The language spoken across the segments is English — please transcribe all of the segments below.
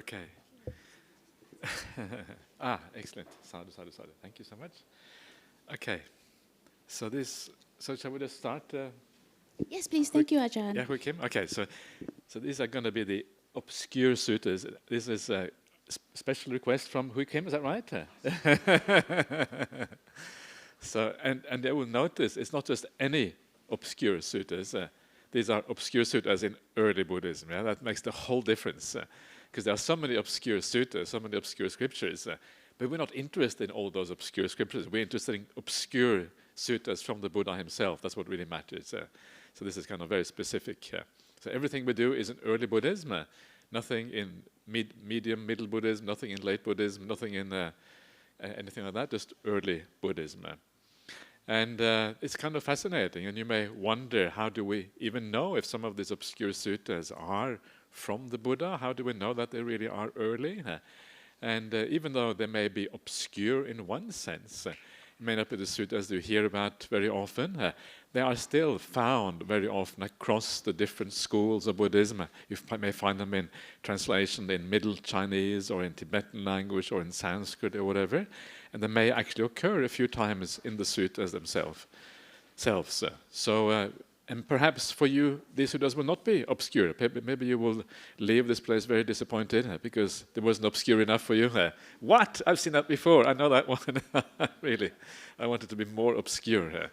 Okay. Excellent. Sadhu, sadhu, sadhu. Thank you so much. Okay. So shall we just start? Yes, please. Thank you, Ajahn. Yeah, we came. Okay. So these are going to be the obscure suttas. This is a special request from Hui Kim. Is that right? So and they will notice it's not just any obscure suttas. These are obscure suttas in early Buddhism. Yeah, that makes the whole difference. Because there are so many obscure suttas, so many obscure scriptures, but we're not interested in all those obscure scriptures. We're interested in obscure suttas from the Buddha himself. That's what really matters. So this is kind of very specific. So everything we do is in early Buddhism, nothing in medium, middle Buddhism, nothing in late Buddhism, nothing in anything like that, just early Buddhism. And it's kind of fascinating, and you may wonder, how do we even know if some of these obscure suttas are from the Buddha? How do we know that they really are early? And even though they may be obscure in one sense, it may not be the suttas you hear about very often, they are still found very often across the different schools of Buddhism. You may find them in translation in Middle Chinese or in Tibetan language or in Sanskrit or whatever, and they may actually occur a few times in the suttas themselves. And perhaps for you, these suttas will not be obscure. Maybe you will leave this place very disappointed because it wasn't obscure enough for you. What? I've seen that before. I know that one. Really. I want it to be more obscure.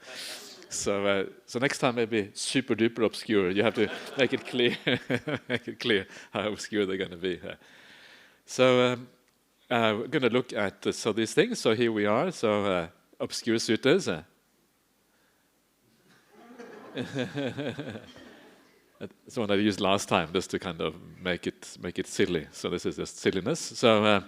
So next time maybe super duper obscure. You have to make it clear, how obscure they're going to be. So we're going to look at these things. So here we are. So obscure suttas. That's the one I used last time, just to kind of make it silly. So this is just silliness. So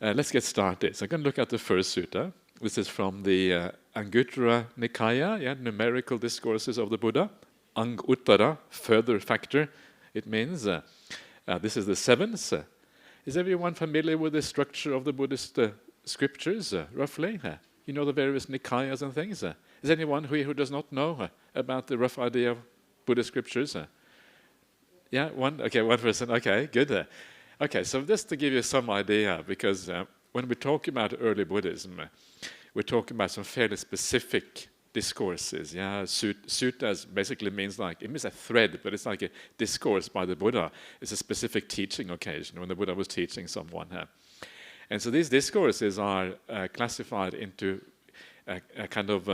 let's get started. So I'm going to look at the first sutta. This is from the Anguttara Nikaya, numerical discourses of the Buddha. Anguttara, further factor, it means. This is the seventh. Is everyone familiar with the structure of the Buddhist scriptures, roughly? You know the various Nikayas and things? Is anyone who does not know about the rough idea of Buddhist scriptures? Yeah, one? Okay, one person. Okay, good. Okay, so just to give you some idea, because when we talk about early Buddhism, we're talking about some fairly specific discourses. Yeah, suttas basically means it means a thread, but it's like a discourse by the Buddha. It's a specific teaching occasion when the Buddha was teaching someone. And so these discourses are classified into a kind of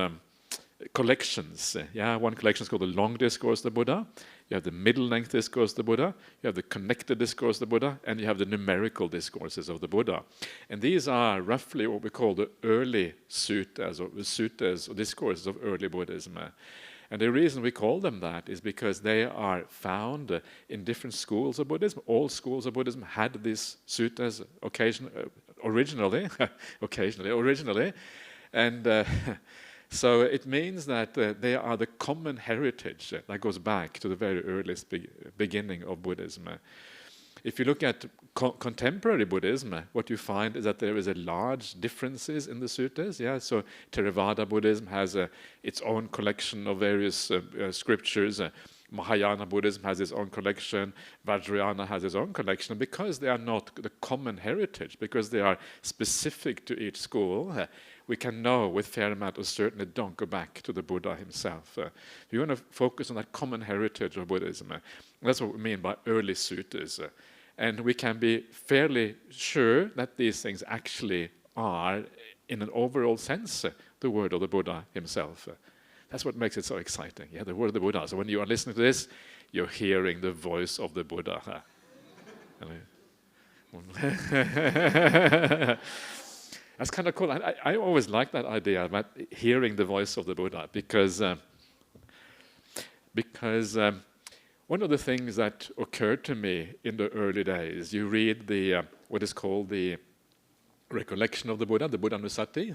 collections. One collection is called the long discourse of the Buddha. You have the middle length discourse of the Buddha. You have the connected discourse of the Buddha, and you have the numerical discourses of the Buddha. And these are roughly what we call the early suttas, or discourses of early Buddhism. And the reason we call them that is because they are found in different schools of Buddhism. All schools of Buddhism had these suttas originally, and so it means that they are the common heritage that goes back to the very earliest beginning of Buddhism. If you look at contemporary Buddhism, what you find is that there is a large differences in the suttas. So Theravada Buddhism has its own collection of various scriptures. Mahayana Buddhism has its own collection. Vajrayana has its own collection. Because they are not the common heritage, because they are specific to each school, we can know with fair amount of certainty don't go back to the Buddha himself. We want to focus on that common heritage of Buddhism. That's what we mean by early suttas. And we can be fairly sure that these things actually are, in an overall sense, the word of the Buddha himself. That's what makes it so exciting. The word of the Buddha. So when you are listening to this, you're hearing the voice of the Buddha. That's kind of cool. I always like that idea about hearing the voice of the Buddha, because one of the things that occurred to me in the early days, you read the what is called the recollection of the Buddha Nusati,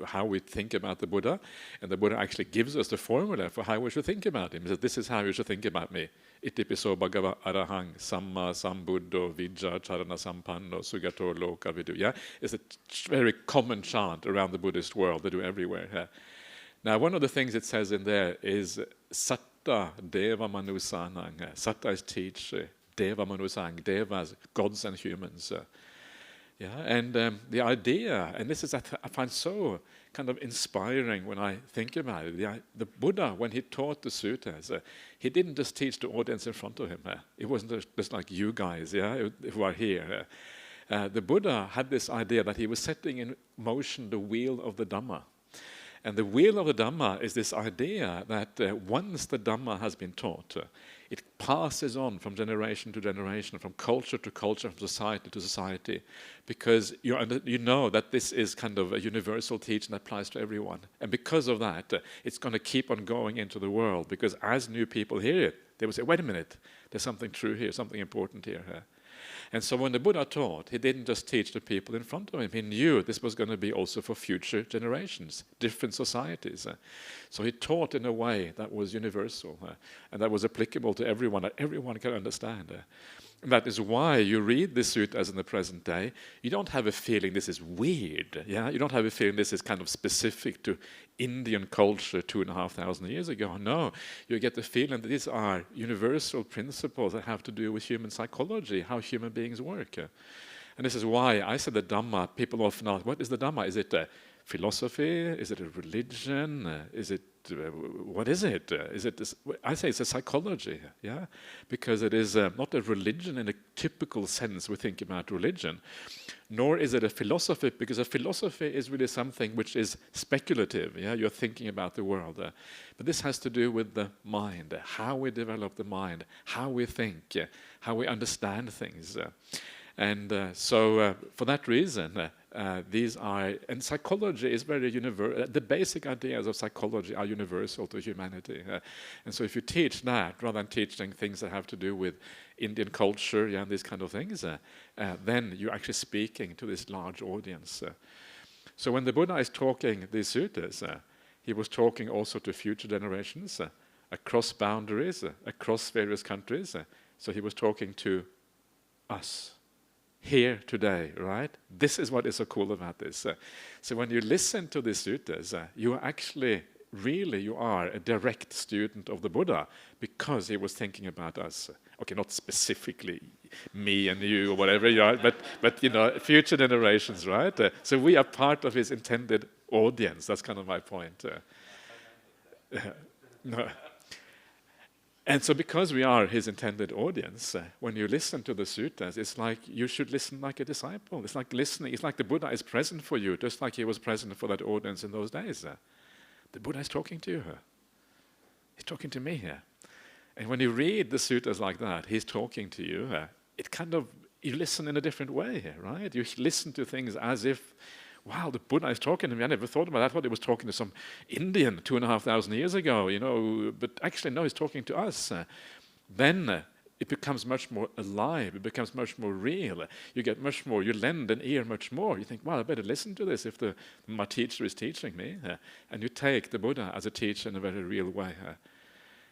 how we think about the Buddha, and the Buddha actually gives us the formula for how we should think about him. He says, this is how you should think about me. Itipiso bhagava arahang samma sambuddho vijja charana sampanno sugato loka vidu. It's a very common chant around the Buddhist world. They do everywhere. Now, one of the things it says in there is satta deva manusanang. Satta is teach, Deva Manusang, Devas, gods and humans. And the idea, and this is I find so kind of inspiring when I think about it. The Buddha, when he taught the suttas, he didn't just teach the audience in front of him. It wasn't just like you guys, who are here. The Buddha had this idea that he was setting in motion the wheel of the Dhamma. And the wheel of the Dhamma is this idea that once the Dhamma has been taught, it passes on from generation to generation, from culture to culture, from society to society, because you know that this is kind of a universal teaching that applies to everyone. And because of that, it's going to keep on going into the world, because as new people hear it, they will say, wait a minute, there's something true here, something important here. And so when the Buddha taught, he didn't just teach the people in front of him. He knew this was going to be also for future generations, different societies. So he taught in a way that was universal and that was applicable to everyone, that everyone can understand. And that is why you read this suttas in the present day. You don't have a feeling this is weird. You don't have a feeling this is kind of specific to Indian culture 2,500 years ago. No, you get the feeling that these are universal principles that have to do with human psychology, how human beings work. And this is why I said the Dhamma, people often ask, what is the Dhamma? Is it a philosophy? Is it a religion? What is it? I say it's a psychology, because it is not a religion in a typical sense we think about religion, nor is it a philosophy, because a philosophy is really something which is speculative. You're thinking about the world, but this has to do with the mind, how we develop the mind, how we think, how we understand things. And so for that reason, these are, and psychology is very universal. The basic ideas of psychology are universal to humanity. And so if you teach that, rather than teaching things that have to do with Indian culture and these kind of things, then you're actually speaking to this large audience. So when the Buddha is talking these suttas, he was talking also to future generations, across boundaries, across various countries. So he was talking to us. Here today, right? This is what is so cool about this. So when you listen to these suttas, you are actually, really, you are a direct student of the Buddha, because he was thinking about us. Okay, not specifically me and you or whatever you are, but you know, future generations, right? So we are part of his intended audience. That's kind of my point. No. And so because we are his intended audience, when you listen to the suttas, it's like you should listen like a disciple. It's like listening. It's like the Buddha is present for you, just like he was present for that audience in those days. The Buddha is talking to you. He's talking to me here. And when you read the suttas like that, he's talking to you. It kind of, you listen in a different way, right? You listen to things as if, wow, the Buddha is talking to me. I never thought about that. I thought he was talking to some Indian 2,500 years ago, you know. But actually, no, he's talking to us. Then it becomes much more alive. It becomes much more real. You get much more. You lend an ear much more. You think, wow, I better listen to this if my teacher is teaching me. And you take the Buddha as a teacher in a very real way.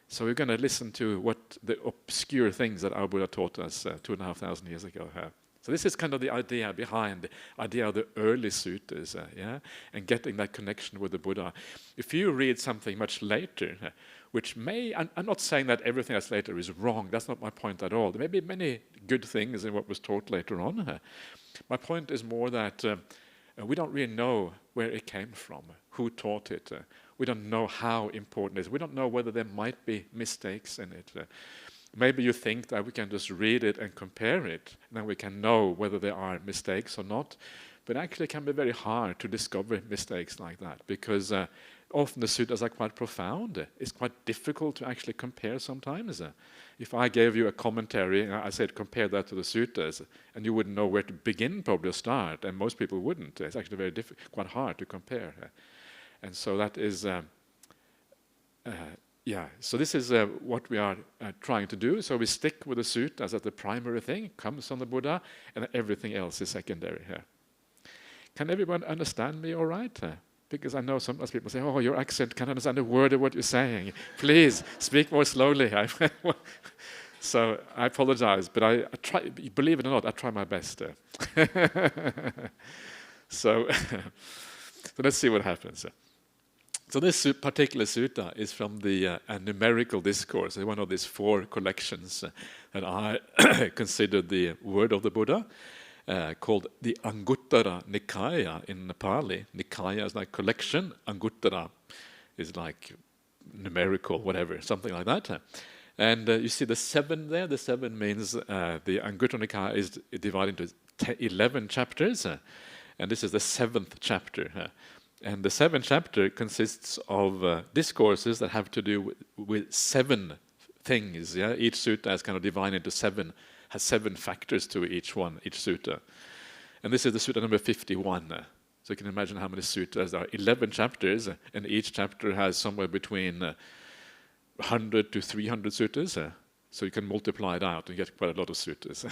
So we're going to listen to what the obscure things that our Buddha taught us 2,500 years ago. So this is kind of the idea behind the idea of the early suttas, and getting that connection with the Buddha. If you read something much later, which may, I'm not saying that everything that's later is wrong, that's not my point at all. There may be many good things in what was taught later on. My point is more that we don't really know where it came from, who taught it. We don't know how important it is. We don't know whether there might be mistakes in it. Maybe you think that we can just read it and compare it, and then we can know whether there are mistakes or not. But actually it can be very hard to discover mistakes like that, because often the suttas are quite profound. It's quite difficult to actually compare sometimes. If I gave you a commentary, I said compare that to the suttas, and you wouldn't know where to begin probably or start, and most people wouldn't. It's actually very quite hard to compare. And so that is... so this is what we are trying to do. So we stick with the suttas as the primary thing, comes from the Buddha, and everything else is secondary here. Can everyone understand me all right? Because I know sometimes people say, oh, your accent, can't understand a word of what you're saying. Please, speak more slowly. So I apologize, but I try, believe it or not, I try my best. So let's see what happens. So this particular sutta is from the numerical discourse, one of these 4 collections that I consider the word of the Buddha, called the Anguttara Nikaya in Pali. Nikaya is like collection, Anguttara is like numerical, whatever, something like that. And you see the 7 there. The 7 means the Anguttara Nikaya is divided into 11 chapters, and this is the 7th chapter. And the 7th chapter consists of discourses that have to do with 7 things. Yeah, each sutta is kind of divided into 7, has 7 factors to each one, each sutta. And this is the sutta number 51. So you can imagine how many suttas there are. 11 chapters, and each chapter has somewhere between 100 to 300 suttas. So you can multiply it out and get quite a lot of suttas.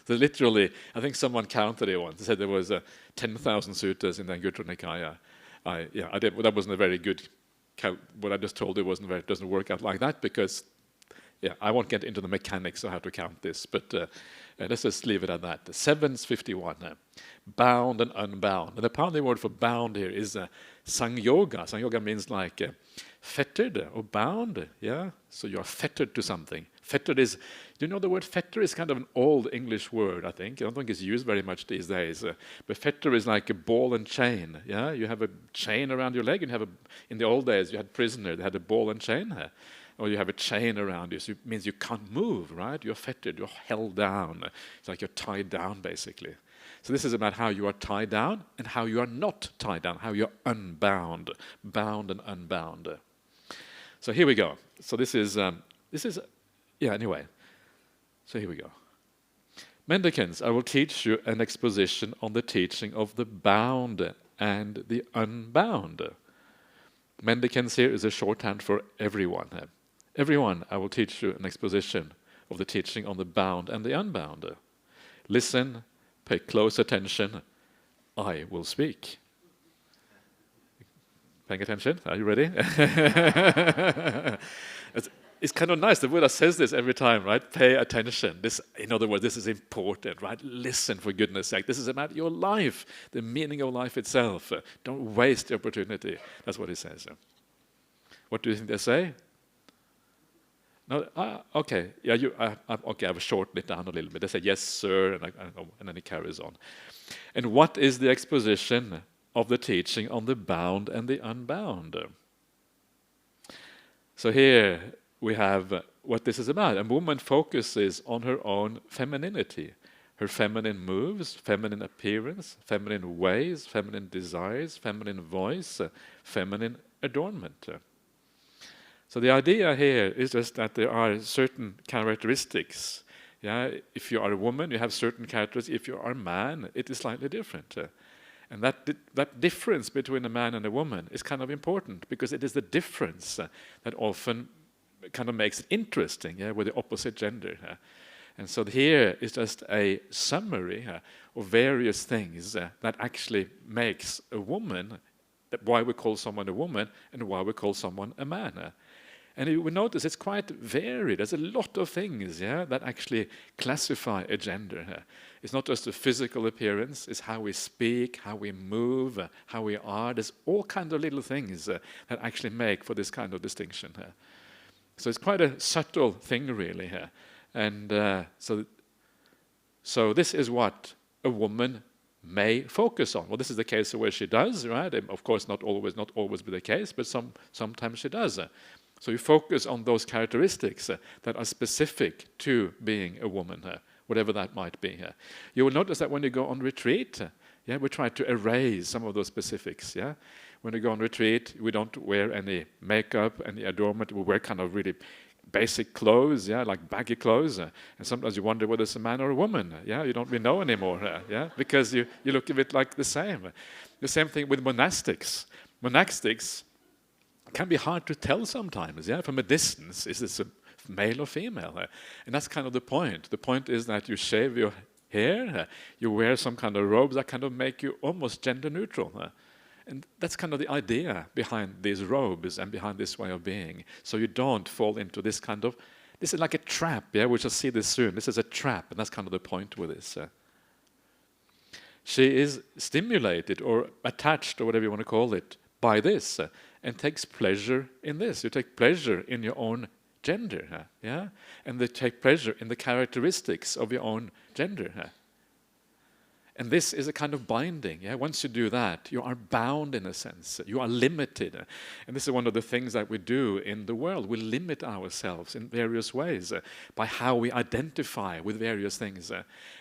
So literally, I think someone counted it once. They said there was 10,000 suttas in the Anguttara Nikaya. I did. Well, that wasn't a very good count. What I just told you doesn't work out like that, because I won't get into the mechanics of how to count this. But let's just leave it at that. 7's 51. Bound and unbound. And the Pali word for bound here is sangyoga. Sangyoga means like fettered or bound. Yeah, so you are fettered to something. Fettered is, do you know the word fetter is kind of an old English word, I think. I don't think it's used very much these days. But fetter is like a ball and chain. Yeah, you have a chain around your leg, and in the old days you had prisoner, they had a ball and chain. Or you have a chain around you, so it means you can't move, right? You're fettered, you're held down. It's like you're tied down, basically. So this is about how you are tied down and how you are not tied down, how you're unbound, bound and unbound. So here we go. So anyway. So here we go. Mendicants, I will teach you an exposition on the teaching of the bound and the unbound. Mendicants here is a shorthand for everyone. Everyone, I will teach you an exposition of the teaching on the bound and the unbound. Listen, pay close attention, I will speak. Paying attention? Are you ready? It's kind of nice. The Buddha says this every time, right? Pay attention. This, in other words, this is important, right? Listen, for goodness sake. This is about your life, the meaning of life itself. Don't waste the opportunity. That's what he says. What do you think they say? No, okay. Yeah, okay. I've shortened it down a little bit. They say yes, sir, and then he carries on. And what is the exposition of the teaching on the bound and the unbound? So here we have what this is about. A woman focuses on her own femininity, her feminine moves, feminine appearance, feminine ways, feminine desires, feminine voice, feminine adornment. So the idea here is just that there are certain characteristics. Yeah, if you are a woman, you have certain characteristics. If you are a man, it is slightly different. And that difference between a man and a woman is kind of important, because it is the difference that often kind of makes it interesting, with the opposite gender. And so here is just a summary of various things that actually makes a woman, why we call someone a woman and why we call someone a man. And you will notice it's quite varied. There's a lot of things that actually classify a gender. It's not just the physical appearance, it's how we speak, how we move, how we are. There's all kinds of little things that actually make for this kind of distinction. So it's quite a subtle thing, really. And so this is what a woman may focus on. Well, this is the case where she does, right? And of course, not always be the case, but sometimes she does. So you focus on those characteristics that are specific to being a woman, whatever that might be. You will notice that when you go on retreat, we try to erase some of those specifics. When you go on retreat, we don't wear any makeup, any adornment. We wear kind of really basic clothes, like baggy clothes. And sometimes you wonder whether it's a man or a woman. You don't really know anymore, because you look a bit like the same. The same thing with monastics. Monastics can be hard to tell sometimes, from a distance. Is this a male or female? And that's kind of the point. The point is that you shave your hair, you wear some kind of robes that kind of make you almost gender neutral. And that's kind of the idea behind these robes and behind this way of being. So you don't fall into this kind of, this is like a trap, we shall see this soon. This is a trap, and that's kind of the point with this. She is stimulated or attached, or whatever you want to call it, by this. and takes pleasure in this. You take pleasure in your own gender, yeah? And they take pleasure in the characteristics of your own gender. And this is a kind of binding. Yeah? Once you do that, you are bound in a sense. You are limited. And this is one of the things that we do in the world. We limit ourselves in various ways by how we identify with various things.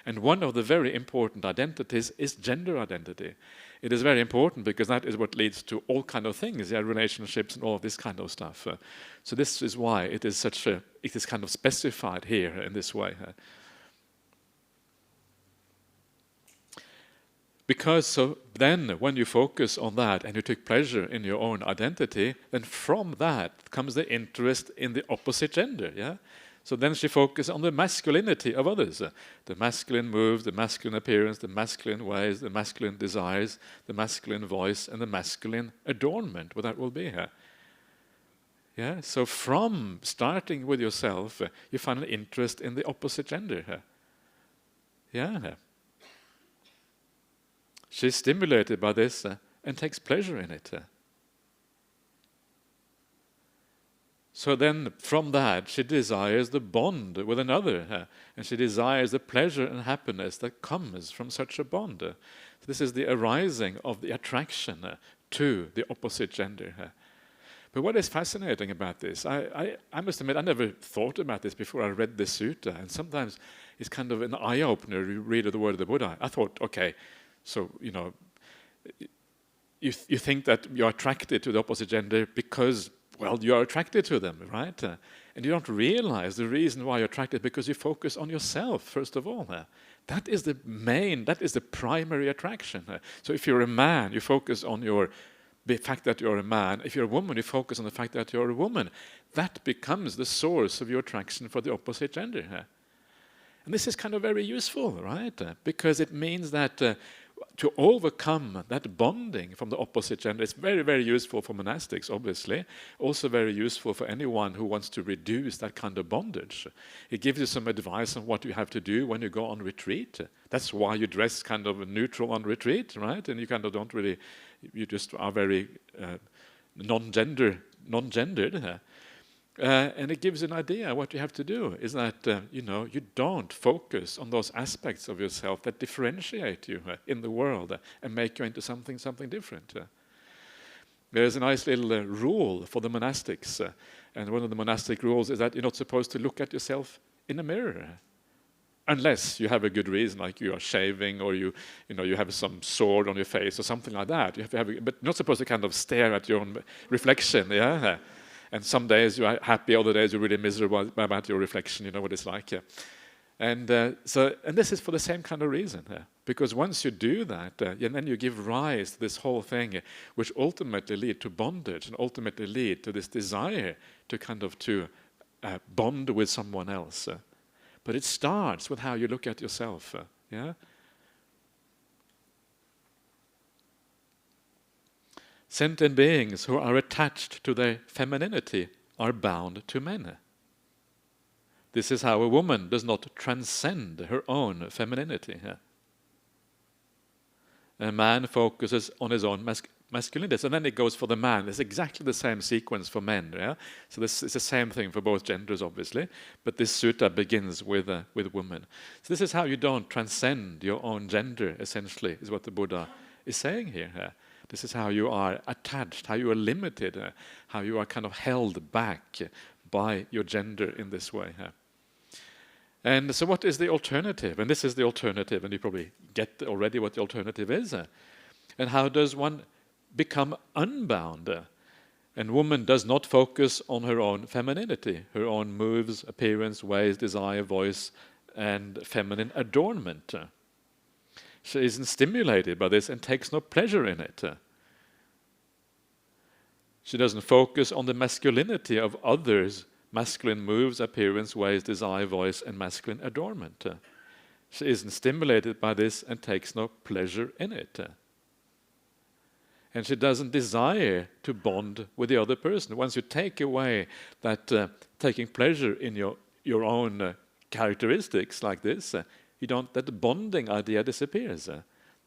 And one of the very important identities is gender identity. It is very important because that is what leads to all kind of things, relationships and all of this kind of stuff. So this is why it is it is kind of specified here in this way. Because so then when you focus on that and you take pleasure in your own identity, then from that comes the interest in the opposite gender. Yeah? So then she focuses on the masculinity of others. The masculine moves, the masculine appearance, the masculine ways, the masculine desires, the masculine voice, and the masculine adornment, what that will be here. Yeah? So from starting with yourself, you find an interest in the opposite gender here. Yeah. She's stimulated by this and takes pleasure in it. So then from that she desires the bond with another, and she desires the pleasure and happiness that comes from such a bond. So this is the arising of the attraction to the opposite gender. But what is fascinating about this, I must admit I never thought about this before I read this sutta, and sometimes it's kind of an eye-opener. You read the word of the Buddha. I thought, okay, so, you think that you're attracted to the opposite gender because, well, you are attracted to them, right? And you don't realize the reason why you're attracted because you focus on yourself, first of all. That is the primary attraction. So if you're a man, you focus on the fact that you're a man. If you're a woman, you focus on the fact that you're a woman. That becomes the source of your attraction for the opposite gender. And this is kind of very useful, right? Because it means that to overcome that bonding from the opposite gender, it's very, very useful for monastics, obviously. Also very useful for anyone who wants to reduce that kind of bondage. It gives you some advice on what you have to do when you go on retreat. That's why you dress kind of neutral on retreat, right? And you kind of don't really, you just are very non-gendered. And it gives an idea what you have to do is that you don't focus on those aspects of yourself that differentiate you in the world and make you into something different. There's a nice little rule for the monastics, and one of the monastic rules is that you're not supposed to look at yourself in a mirror unless you have a good reason, like you are shaving or you have some sword on your face or something like that. You have to have, but you're not supposed to kind of stare at your own reflection. Yeah. And some days you are happy, other days you're really miserable about your reflection. You know what it's like. Yeah. And this is for the same kind of reason. Because once you do that, then you give rise to this whole thing, which ultimately lead to bondage and ultimately lead to this desire to kind of bond with someone else. But it starts with how you look at yourself. Yeah. Sentient beings who are attached to their femininity are bound to men. This is how a woman does not transcend her own femininity. A man focuses on his own masculinity, and then it goes for the man. It's exactly the same sequence for men. Yeah? So this is the same thing for both genders, obviously, but this sutta begins with women. So this is how you don't transcend your own gender, essentially, is what the Buddha is saying here. This is how you are attached, how you are limited, how you are kind of held back by your gender in this way. And so what is the alternative? And this is the alternative, and you probably get already what the alternative is. And how does one become unbound? And woman does not focus on her own femininity, her own moves, appearance, ways, desire, voice, and feminine adornment. She isn't stimulated by this and takes no pleasure in it. She doesn't focus on the masculinity of others' masculine moves, appearance, ways, desire, voice, and masculine adornment. She isn't stimulated by this and takes no pleasure in it. And she doesn't desire to bond with the other person. Once you take away that taking pleasure in your own characteristics like this, that bonding idea disappears.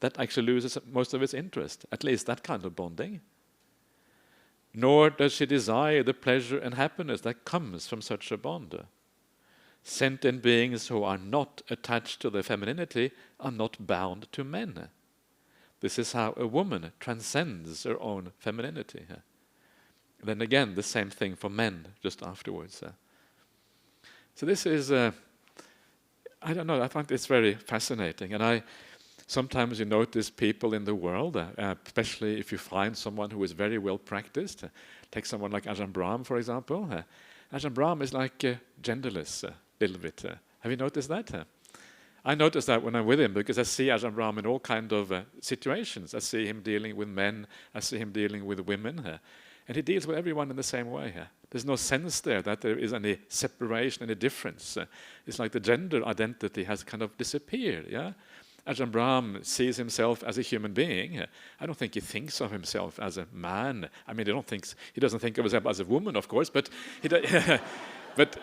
That actually loses most of its interest, at least that kind of bonding. nor does she desire the pleasure and happiness that comes from such a bond. Sentient beings who are not attached to their femininity are not bound to men. This is how a woman transcends her own femininity. Then again, the same thing for men just afterwards. So this is, I don't know, I find this very fascinating. And sometimes you notice people in the world, especially if you find someone who is very well practiced. Take someone like Ajahn Brahm, for example. Ajahn Brahm is like genderless a little bit. Have you noticed that? I notice that when I'm with him, because I see Ajahn Brahm in all kinds of situations. I see him dealing with men, I see him dealing with women, and he deals with everyone in the same way. There's no sense there that there is any separation, any difference. It's like the gender identity has kind of disappeared. Yeah, Ajahn Brahm sees himself as a human being. I don't think he thinks of himself as a man. I mean, he doesn't think of himself as a woman, of course, but but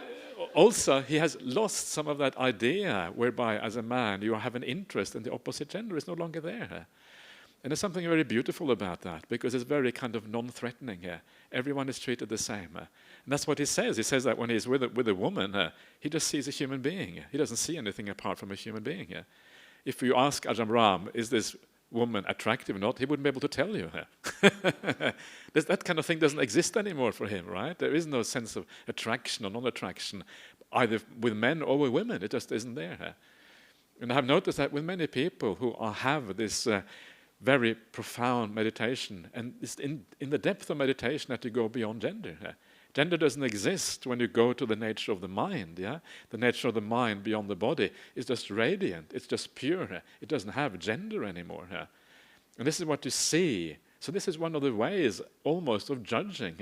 also, he has lost some of that idea whereby, as a man, you have an interest in the opposite gender. It's no longer there. And there's something very beautiful about that, because it's very kind of non-threatening here. Everyone is treated the same. And that's what he says. He says that when he's with a woman, he just sees a human being. He doesn't see anything apart from a human being. If you ask Ajahn Brahm, is this woman attractive or not, he wouldn't be able to tell you. That kind of thing doesn't exist anymore for him, right? There is no sense of attraction or non-attraction, either with men or with women. It just isn't there. And I have noticed that with many people who have this very profound meditation, and it's in the depth of meditation that you go beyond gender. Gender doesn't exist when you go to the nature of the mind. Yeah, the nature of the mind beyond the body is just radiant. It's just pure. It doesn't have gender anymore. And this is what you see. So this is one of the ways, almost, of judging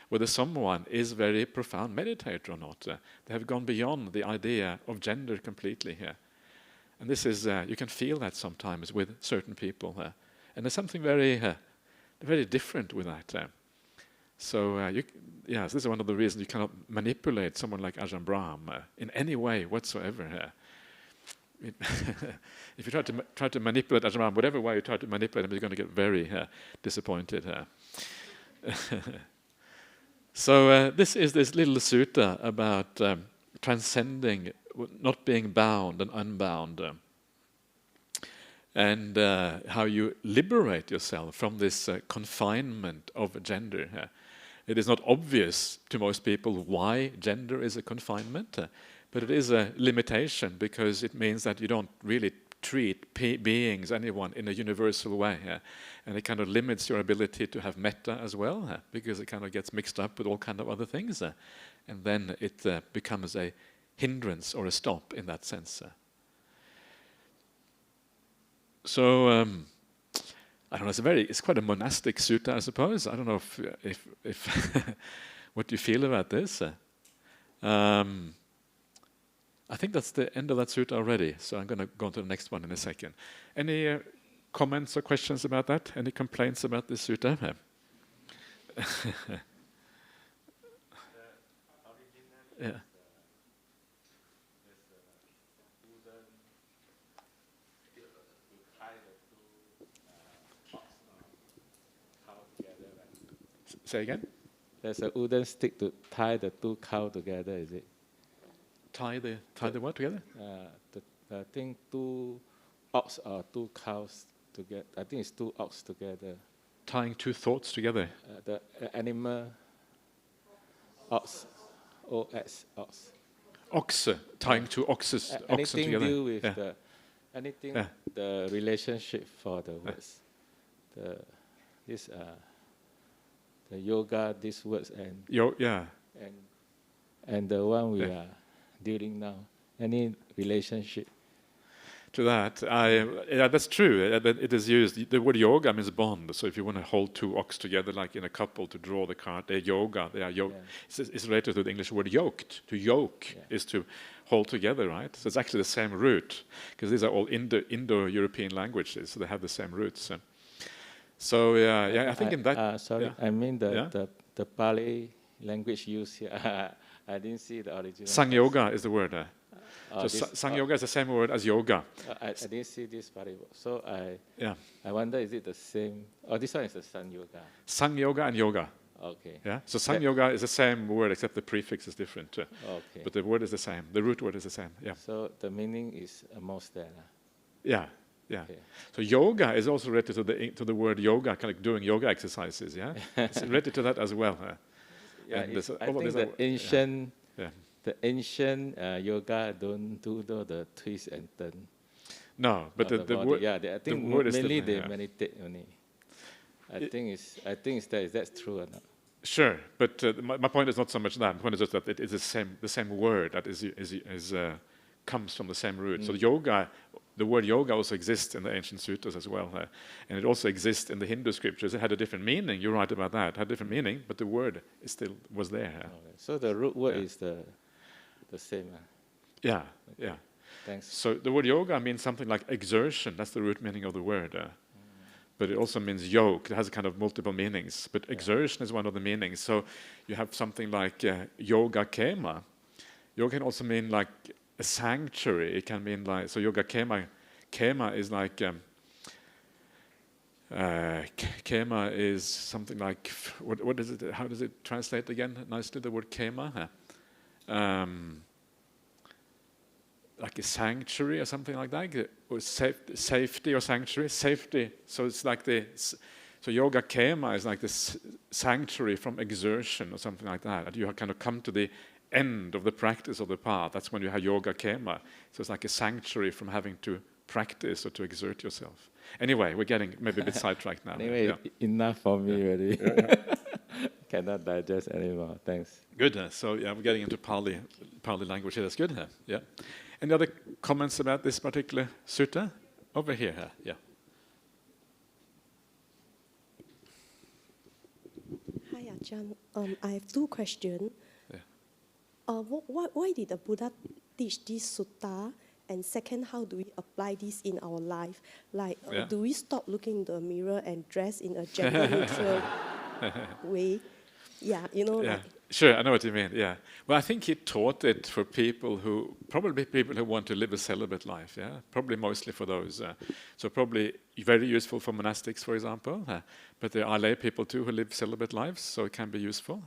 whether someone is a very profound meditator or not. They have gone beyond the idea of gender completely here. And this is you can feel that sometimes with certain people. And there's something very, very different with that. So this is one of the reasons you cannot manipulate someone like Ajahn Brahm in any way whatsoever. If you try to manipulate Ajahn Brahm, whatever way you try to manipulate him, you're going to get very disappointed. So this is this little sutta about transcending, not being bound and unbound, and how you liberate yourself from this confinement of gender. It is not obvious to most people why gender is a confinement, but it is a limitation, because it means that you don't really treat beings, anyone, in a universal way. And it kind of limits your ability to have metta as well, because it kind of gets mixed up with all kind of other things. And then it becomes a hindrance or a stop in that sense. So I don't know. It's quite a monastic sutta, I suppose. I don't know if what do you feel about this? I think that's the end of that sutta already. So I'm going to go on to the next one in a second. Any comments or questions about that? Any complaints about this sutta? Yeah. Say again? There's a wooden stick to tie the two cows together, is it? Tie the what together? I think two ox or two cows together. I think it's two ox together. Tying two thoughts together? The animal ox, O-X, ox. Ox, tying two oxen together. Anything deal with the relationship for the words. The yoga, these words, and and the one we are dealing now. Any relationship to that? That's true. It is used. The word yoga means bond. So if you want to hold two ox together, like in a couple, to draw the cart, they're yoga. They are yoke. Yeah. It's related to the English word yoked. To yoke is to hold together, right? So it's actually the same root, because these are all Indo-European languages, so they have the same roots. So I think in that. Sorry, I mean the Pali language used here. I didn't see the original. Sang-yoga is the word. Sang-yoga is the same word as yoga. I didn't see this Pali word. So I wonder, is it the same? Oh, this one is the Sang-yoga. Sang-yoga and yoga. Okay. Yeah. So Sang-yoga is the same word except the prefix is different. Okay. But the word is the same. The root word is the same. Yeah. So the meaning is almost there. Yeah. Yeah. Okay. So yoga is also related to the word yoga, kind of doing yoga exercises. Yeah. It's related to that as well. Yeah, And there's I all of think these the ancient, yeah. the ancient yoga don't do the twist and turn. No, but of the body. word. Yeah, I think word is mainly still, they yeah. meditate only. I think it's that. Is that true or not? Sure, but my point is not so much that. My point is just that it is the same word that comes from the same root. So yoga, the word yoga also exists in the ancient suttas as well, and it also exists in the Hindu scriptures. It had a different meaning. You're right about that. It had a different meaning, but the word was there. Okay. So the root word is the same. Yeah, Okay. yeah. Thanks. So the word yoga means something like exertion. That's the root meaning of the word. But it also means yoke. It has kind of multiple meanings. But exertion is one of the meanings. So you have something like 𝐷𝐿𝐴. Yoga can also mean like a sanctuary. It can mean like, so 𝐷𝐴 is like, 𝐴 is something like, what is it? How does it translate again nicely, the word 𝐴? Like a sanctuary or something like that, or safety or sanctuary, safety. So it's like so 𝐷𝐴 is like this sanctuary from exertion or something like that. And you have kind of come to the end of the practice of the path. That's when you have 𝐷𝐴. So it's like a sanctuary from having to practice or to exert yourself. Anyway, we're getting maybe a bit sidetracked now. Anyway, enough for me already. Cannot digest anymore. Thanks. Good. So yeah, we're getting into Pali language here. That's good. Yeah. Any other comments about this particular sutta? Over here. Yeah. Hi, Ajahn. I have two questions. Yeah. Why did the Buddha teach this sutta? And second, how do we apply this in our life? Like, do we stop looking in the mirror and dress in a gender-neutral way? Yeah, Yeah. like. Sure, I know what you mean. Yeah. Well, I think he taught it for people who want to live a celibate life. Yeah, probably mostly for those. So probably very useful for monastics, for example. But there are lay people too who live celibate lives, so it can be useful.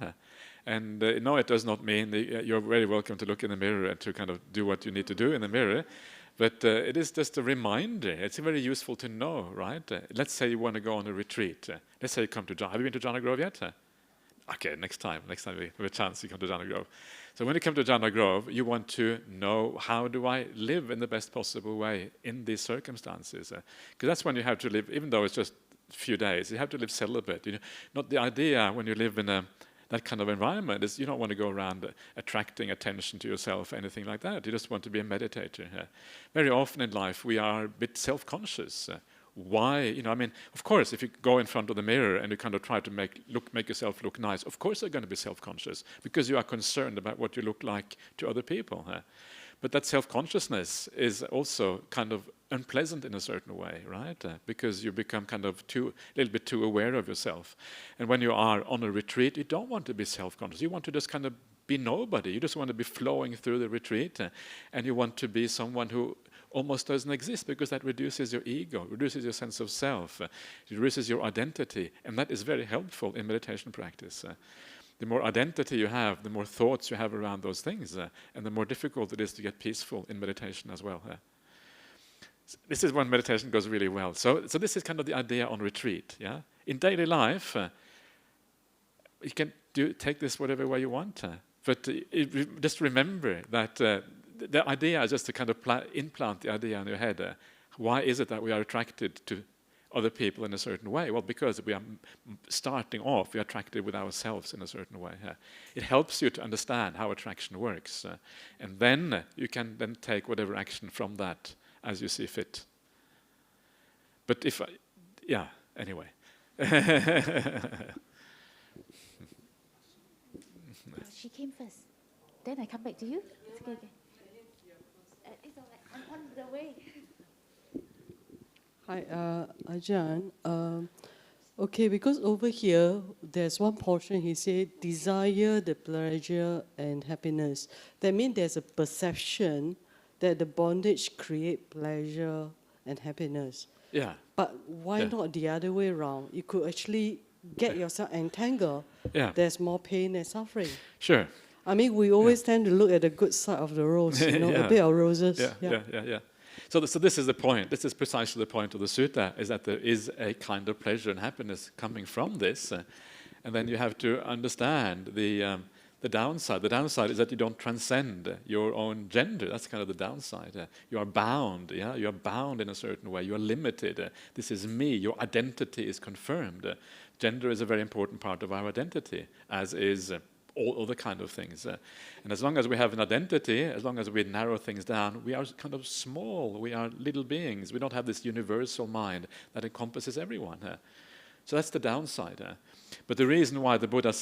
And no, it does not mean you're very welcome to look in the mirror and to kind of do what you need to do in the mirror. But it is just a reminder. It's very useful to know, right? Let's say you want to go on a retreat. Let's say you come to John. Have you been to Jhana Grove yet? Okay, next time we have a chance, you come to Jhana Grove. So when you come to Jhana Grove, you want to know, how do I live in the best possible way in these circumstances? Because that's when you have to live, even though it's just a few days, you have to live celibate. Not the idea when you live in that kind of environment is you don't want to go around attracting attention to yourself, anything like that. You just want to be a meditator. Very often in life, we are a bit self-conscious. Why? Of course, if you go in front of the mirror and you kind of try to make yourself look nice, of course you're going to be self-conscious because you are concerned about what you look like to other people. But that self-consciousness is also kind of unpleasant in a certain way, right? Because you become kind of a little bit too aware of yourself. And when you are on a retreat, you don't want to be self-conscious. You want to just kind of be nobody. You just want to be flowing through the retreat, and you want to be someone who almost doesn't exist, because that reduces your ego, reduces your sense of self, reduces your identity, and that is very helpful in meditation practice. The more identity you have, the more thoughts you have around those things, and the more difficult it is to get peaceful in meditation as well. This is when meditation goes really well. So this is kind of the idea on retreat. Yeah, in daily life, you can take this whatever way you want, but just remember that the idea is just to kind of implant the idea in your head. Why is it that we are attracted to other people in a certain way? Well, because we are starting off, we are attracted with ourselves in a certain way. It helps you to understand how attraction works, and then you can then take whatever action from that as you see fit. But anyway. She came first. Then I come back to you. It's okay. It's all right. I'm on the way. Hi, Ajahn. Okay, because over here, there's one portion he said, desire the pleasure and happiness. That means there's a perception that the bondage create pleasure and happiness. Yeah. But why not the other way around? You could actually get yourself entangled, Yeah. there's more pain and suffering. Sure. I mean, we always tend to look at the good side of the rose, you know, Yeah. a bit of roses. Yeah. So this is the point. This is precisely the point of the sutta, is that there is a kind of pleasure and happiness coming from this. And then you have to understand the downside. The downside is that you don't transcend your own gender. That's kind of the downside. You are bound. Yeah, you are bound in a certain way. You are limited. This is me. Your identity is confirmed. Gender is a very important part of our identity, as is all other kind of things. And as long as we have an identity, as long as we narrow things down, we are kind of small. We are little beings. We don't have this universal mind that encompasses everyone. So that's the downside. But the reason why the Buddha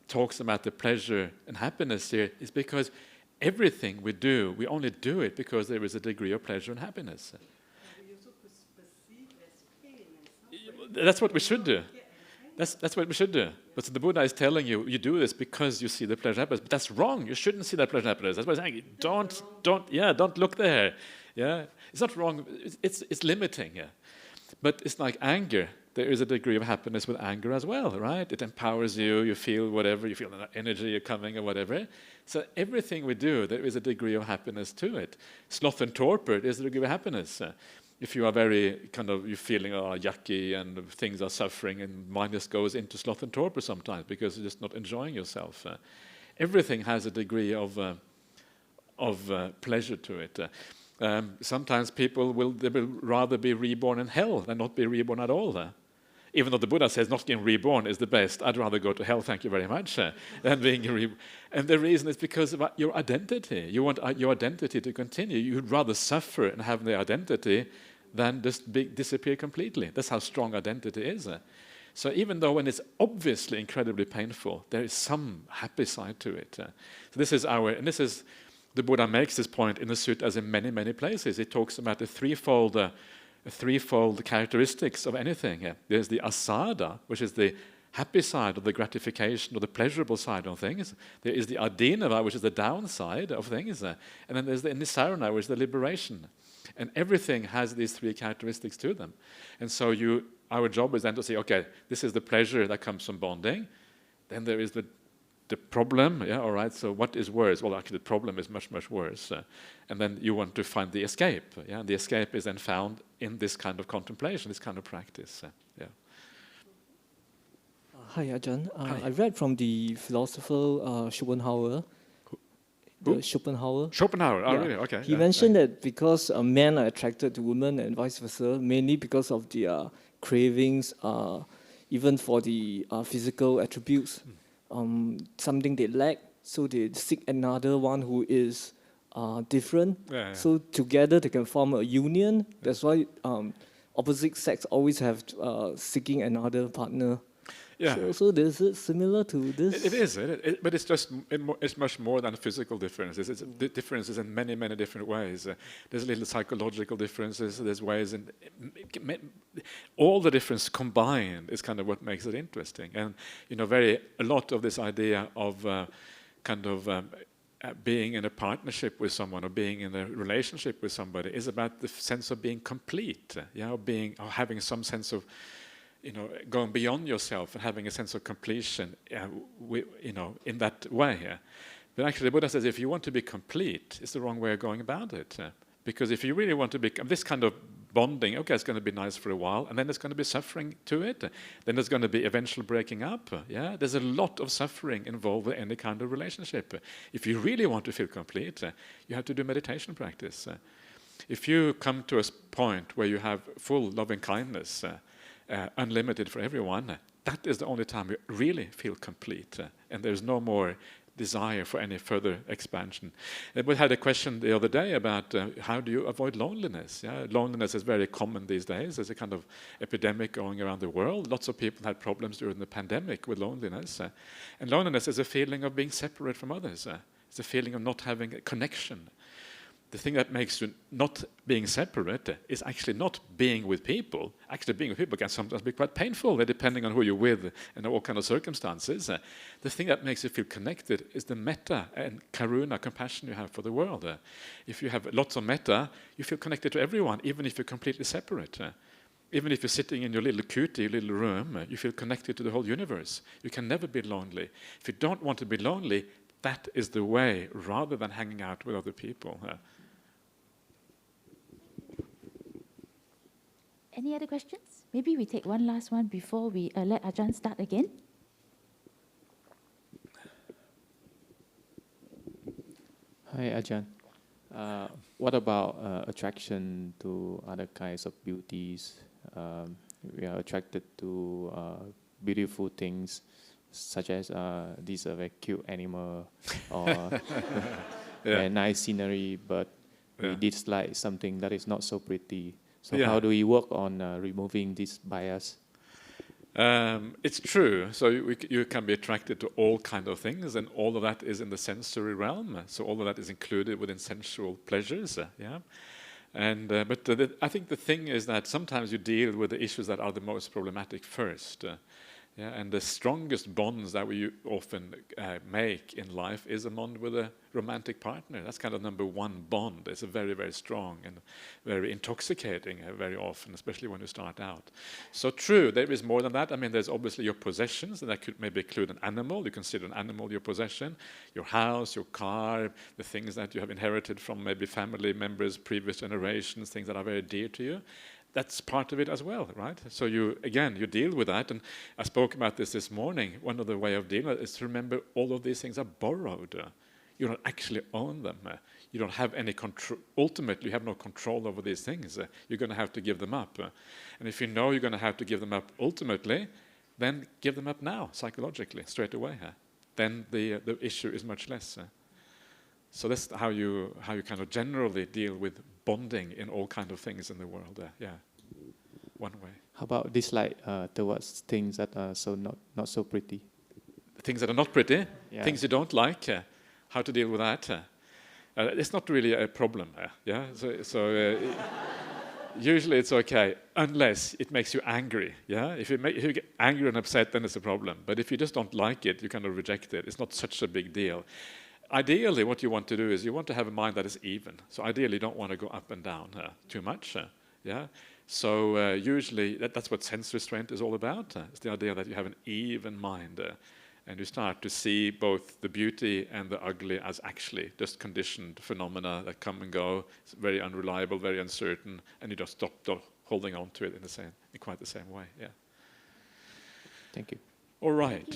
talks about the pleasure and happiness here is because everything we do, we only do it because there is a degree of pleasure and happiness. That's what we should do. That's what we should do. But the Buddha is telling you, you do this because you see the pleasure and happiness. But that's wrong. You shouldn't see that pleasure and happiness. That's why I'm saying, don't look there. Yeah, it's not wrong. It's limiting. Yeah, but it's like anger. There is a degree of happiness with anger as well, right? It empowers you. You feel whatever. You feel the energy coming or whatever. So everything we do, there is a degree of happiness to it. Sloth and torpor, there's a degree of happiness. If you are very you're feeling yucky and things are suffering, and mind just goes into sloth and torpor sometimes because you're just not enjoying yourself. Everything has a degree of pleasure to it. Sometimes people will rather be reborn in hell than not be reborn at all. Even though the Buddha says not getting reborn is the best, I'd rather go to hell, thank you very much, than being reborn. And the reason is because of your identity. You want your identity to continue. You'd rather suffer and have the identity than just disappear completely. That's how strong identity is. So even though when it's obviously incredibly painful, there is some happy side to it. So this is the Buddha makes this point in the sutta as in many, many places. He talks about the threefold characteristics of anything. There's the asada, which is the happy side of the gratification or the pleasurable side of things. There is the adinava, which is the downside of things. And then there's the nisarana, which is the liberation. And everything has these three characteristics to them. And so our job is then to say, okay, this is the pleasure that comes from bonding. Then there is the problem, all right, so what is worse? Well, actually, the problem is much, much worse. And then you want to find the escape, and the escape is then found in this kind of contemplation, this kind of practice, Hi, Ajahn. Hi. I read from the philosopher Schopenhauer. Schopenhauer. Schopenhauer, really? Okay. He mentioned that because men are attracted to women and vice versa, mainly because of their cravings, even for the physical attributes, something they lack, so they seek another one who is different. So together they can form a union. That's why opposite sex always have seeking another partner. Yeah. So is it similar to this? It is, but it's much more than physical differences. It's differences in many, many different ways. There's little psychological differences. There's ways, and all the difference combined is kind of what makes it interesting. And a lot of this idea of being in a partnership with someone or being in a relationship with somebody is about the sense of being complete. Or having some sense of going beyond yourself and having a sense of completion, in that way. But actually, the Buddha says if you want to be complete, it's the wrong way of going about it. Because if you really want to be this kind of bonding, okay, it's going to be nice for a while, and then there's going to be suffering to it. Then there's going to be eventual breaking up. There's a lot of suffering involved with any kind of relationship. If you really want to feel complete, you have to do meditation practice. If you come to a point where you have full loving kindness, unlimited for everyone, that is the only time you really feel complete, and there's no more desire for any further expansion. We had a question the other day about how do you avoid loneliness? Loneliness is very common these days. There's a kind of epidemic going around the world. Lots of people had problems during the pandemic with loneliness. And loneliness is a feeling of being separate from others. It's a feeling of not having a connection. The thing that makes you not being separate is actually not being with people. Actually, being with people can sometimes be quite painful, depending on who you're with and all kind of circumstances. The thing that makes you feel connected is the metta and karuna, compassion you have for the world. If you have lots of metta, you feel connected to everyone, even if you're completely separate. even if you're sitting in your little cutie, little room, you feel connected to the whole universe. You can never be lonely. If you don't want to be lonely, that is the way, rather than hanging out with other people. Any other questions? Maybe we take one last one before we let Ajahn start again. Hi, Ajahn. What about attraction to other kinds of beauties? We are attracted to beautiful things, such as these are very cute animal or very nice scenery, but we dislike something that is not so pretty. So how do we work on removing this bias? It's true. So you can be attracted to all kind of things, and all of that is in the sensory realm. So all of that is included within sensual pleasures. But I think the thing is that sometimes you deal with the issues that are the most problematic first. And the strongest bonds that we often make in life is a bond with a romantic partner. That's kind of number one bond. It's a very, very strong and very intoxicating very often, especially when you start out. So true, there is more than that. I mean, there's obviously your possessions, and that could maybe include an animal. You consider an animal your possession, your house, your car, the things that you have inherited from maybe family members, previous generations, things that are very dear to you. That's part of it as well, right? So you deal with that. And I spoke about this morning. One of the way of dealing with it is to remember all of these things are borrowed. You don't actually own them. You don't have any control. Ultimately, you have no control over these things. You're going to have to give them up. And if you know you're going to have to give them up ultimately, then give them up now, psychologically, straight away. Then the issue is much less. So that's how you kind of generally deal with bonding in all kind of things in the world. One way. How about dislike towards things that are not so pretty? Things that are not pretty, things you don't like. How to deal with that? It's not really a problem. Usually it's okay, unless it makes you angry. If you get angry and upset, then it's a problem. But if you just don't like it, you kind of reject it. It's not such a big deal. Ideally, what you want to do is you want to have a mind that is even. So ideally, you don't want to go up and down too much. So usually, that's what sense restraint is all about. It's the idea that you have an even mind. And you start to see both the beauty and the ugly as actually just conditioned phenomena that come and go. It's very unreliable, very uncertain, and you just stop holding on to it in quite the same way. Thank you. All right.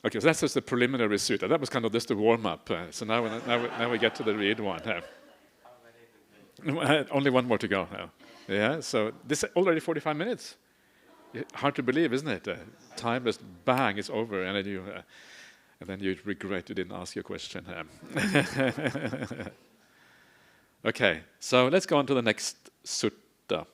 Okay, so that's just the preliminary sutta. That was kind of just a warm-up. So now we get to the real one. Only one more to go now. So this already 45 minutes. Hard to believe, isn't it? Time just bang, it's over, and then you regret you didn't ask your question. Okay, so let's go on to the next sutta.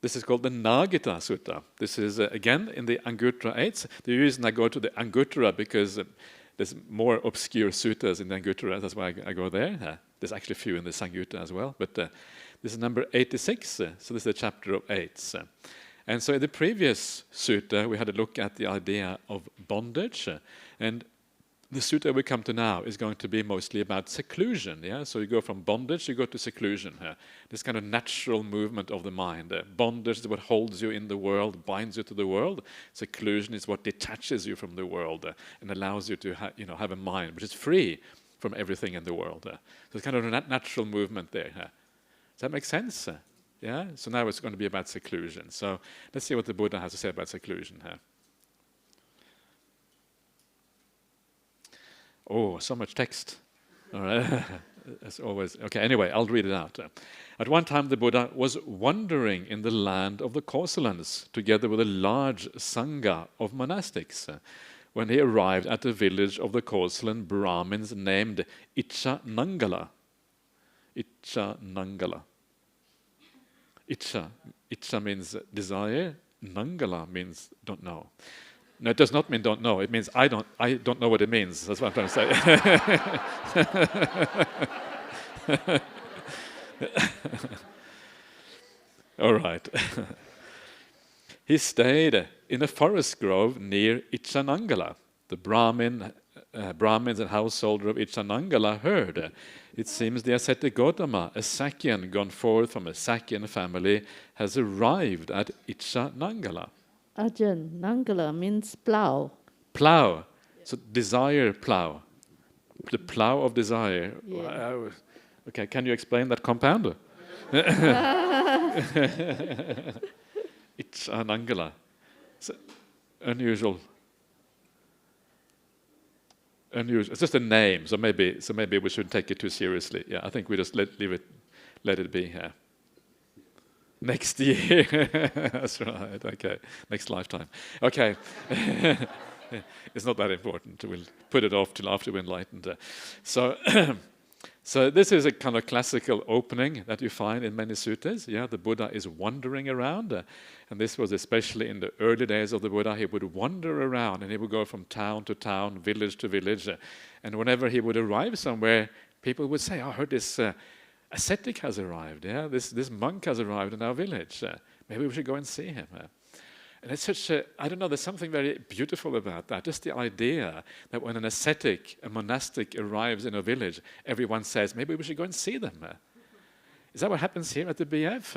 This is called the Nagita Sutta. This is, again, in the Anguttara 8. The reason I go to the Anguttara, because there's more obscure suttas in the Anguttara, that's why I go there. There's actually a few in the Samyutta as well, but this is number 86, so this is the chapter of 8. And so in the previous sutta, we had a look at the idea of bondage, and the sutta we come to now is going to be mostly about seclusion. So you go from bondage, you go to seclusion. This kind of natural movement of the mind. Bondage is what holds you in the world, binds you to the world. Seclusion is what detaches you from the world and allows you to have a mind which is free from everything in the world. So it's kind of a natural movement there. Does that make sense? So now it's going to be about seclusion. So let's see what the Buddha has to say about seclusion here. Oh, so much text. All right. As always. Okay, anyway, I'll read it out. At one time, the Buddha was wandering in the land of the Kosalans, together with a large sangha of monastics, when he arrived at the village of the Kosalan Brahmins named Ichanangala. Ichanangala. Icha means desire. Nangala means don't know. No, it does not mean don't know. It means I don't know what it means. That's what I'm trying to say. All right. He stayed in a forest grove near Ichanangala. The Brahmin Brahmins and householder of Ichanangala heard. It seems the ascetic Gautama, a Sakyan gone forth from a Sakyan family, has arrived at Ichanangala. Ajahn, Nangala means plow. Plow, so desire plow. The plow of desire. Yeah. Okay, can you explain that compound? Ichanangala. It's unusual. It's just a name, so maybe we shouldn't take it too seriously. Yeah, I think we just let it be here. Next year, that's right. Okay, next lifetime. Okay, it's not that important. We'll put it off till after we're enlightened. So. So this is a kind of classical opening that you find in many suttas. Yeah, the Buddha is wandering around, and this was especially in the early days of the Buddha. He would wander around, and he would go from town to town, village to village, and whenever he would arrive somewhere, people would say, "I heard this ascetic has arrived. Yeah, this monk has arrived in our village. Maybe we should go and see him." And it's such a, I don't know, there's something very beautiful about that. Just the idea that when an ascetic, a monastic arrives in a village, everyone says, maybe we should go and see them. Is that what happens here at the BF?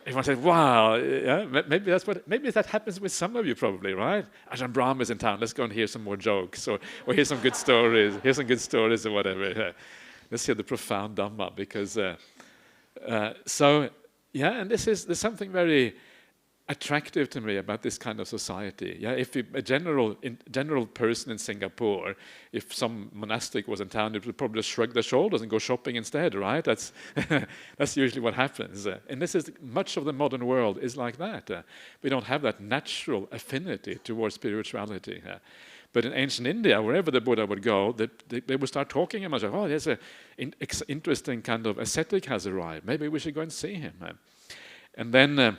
Everyone says, wow, yeah, maybe that happens with some of you probably, right? Ajahn Brahmali is in town, let's go and hear some more jokes, or hear some good stories, or whatever. Let's hear the profound Dhamma, because, and there's something very attractive to me about this kind of society. Yeah, if a general person in Singapore, if some monastic was in town, it would probably just shrug their shoulders and go shopping instead, right? That's that's usually what happens. And this is much of the modern world is like that. We don't have that natural affinity towards spirituality. But in ancient India, wherever the Buddha would go, they would start talking about, oh, there's an interesting kind of ascetic has arrived. Maybe we should go and see him. And then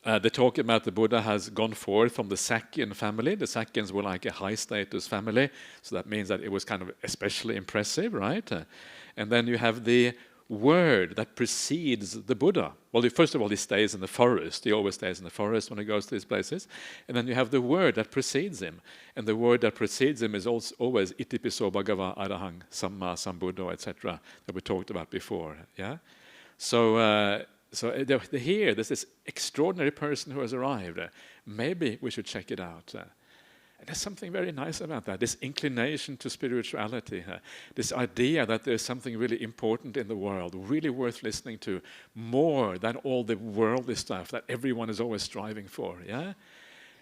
they talk about the Buddha has gone forth from the Sakyan family. The Sakyans were like a high-status family, so that means that it was kind of especially impressive, right? And then you have the word that precedes the Buddha. Well, first of all, he stays in the forest. He always stays in the forest when he goes to these places. And then you have the word that precedes him. And the word that precedes him is also always itipiso bhagava arahang samma sambuddho, etc., that we talked about before. Yeah. So here, there's this extraordinary person who has arrived. Maybe we should check it out. And there's something very nice about that, this inclination to spirituality, this idea that there's something really important in the world, really worth listening to, more than all the worldly stuff that everyone is always striving for. Yeah.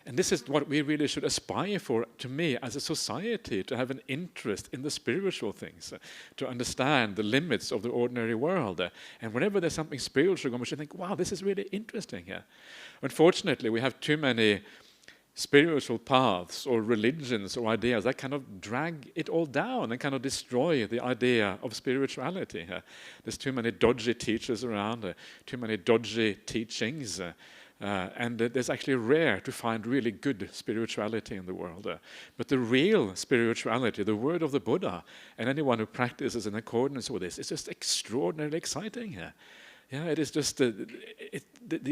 And this is what we really should aspire for, to me, as a society, to have an interest in the spiritual things, to understand the limits of the ordinary world. And whenever there's something spiritual going, we should think, wow, this is really interesting. Unfortunately, we have too many spiritual paths or religions or ideas that kind of drag it all down and kind of destroy the idea of spirituality. There's too many dodgy teachers around, too many dodgy teachings. And it's actually rare to find really good spirituality in the world. But the real spirituality, the word of the Buddha, and anyone who practices in accordance with this, is just extraordinarily exciting. Yeah, it is just the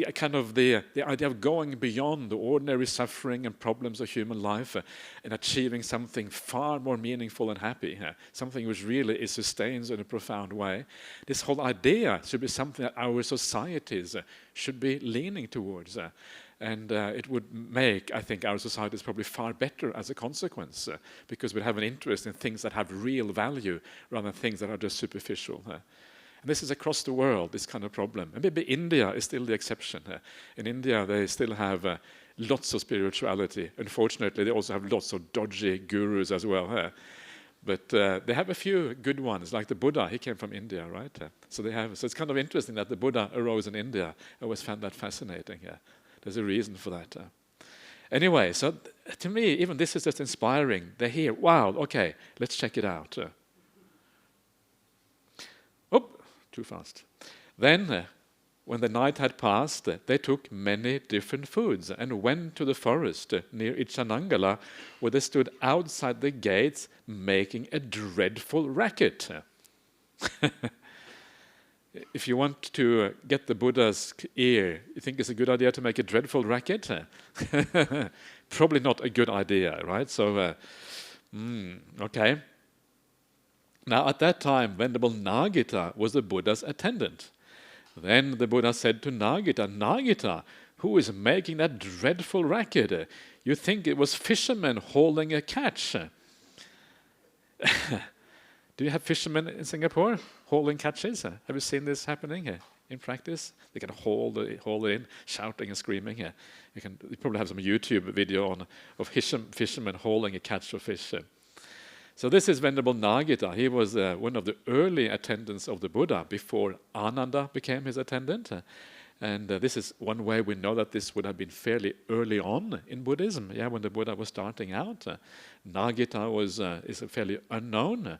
idea of going beyond the ordinary suffering and problems of human life and achieving something far more meaningful and happy, something which really sustains in a profound way. This whole idea should be something that our societies should be leaning towards. And it would make, I think, our societies probably far better as a consequence, because we have an interest in things that have real value rather than things that are just superficial. And this is across the world, this kind of problem. And maybe India is still the exception. In India, they still have lots of spirituality. Unfortunately, they also have lots of dodgy gurus as well. But they have a few good ones, like the Buddha. He came from India, right? So it's kind of interesting that the Buddha arose in India. I always found that fascinating. There's a reason for that. Anyway, so to me, even this is just inspiring. They're here. Wow, okay, let's check it out. Too fast. Then, when the night had passed, they took many different foods and went to the forest near Ichanangala, where they stood outside the gates making a dreadful racket. If you want to get the Buddha's ear, you think it's a good idea to make a dreadful racket? probably not a good idea, right? So, okay. Now, at that time, Venerable Nagita was the Buddha's attendant. Then the Buddha said to Nagita, Nagita, who is making that dreadful racket? You think it was fishermen hauling a catch? Do you have fishermen in Singapore hauling catches? Have you seen this happening here in practice? They can haul it in, shouting and screaming. You probably have some YouTube video of fishermen hauling a catch of fish. So this is Venerable Nagita. He was one of the early attendants of the Buddha before Ananda became his attendant. And this is one way we know that this would have been fairly early on in Buddhism, when the Buddha was starting out. Nagita is fairly unknown.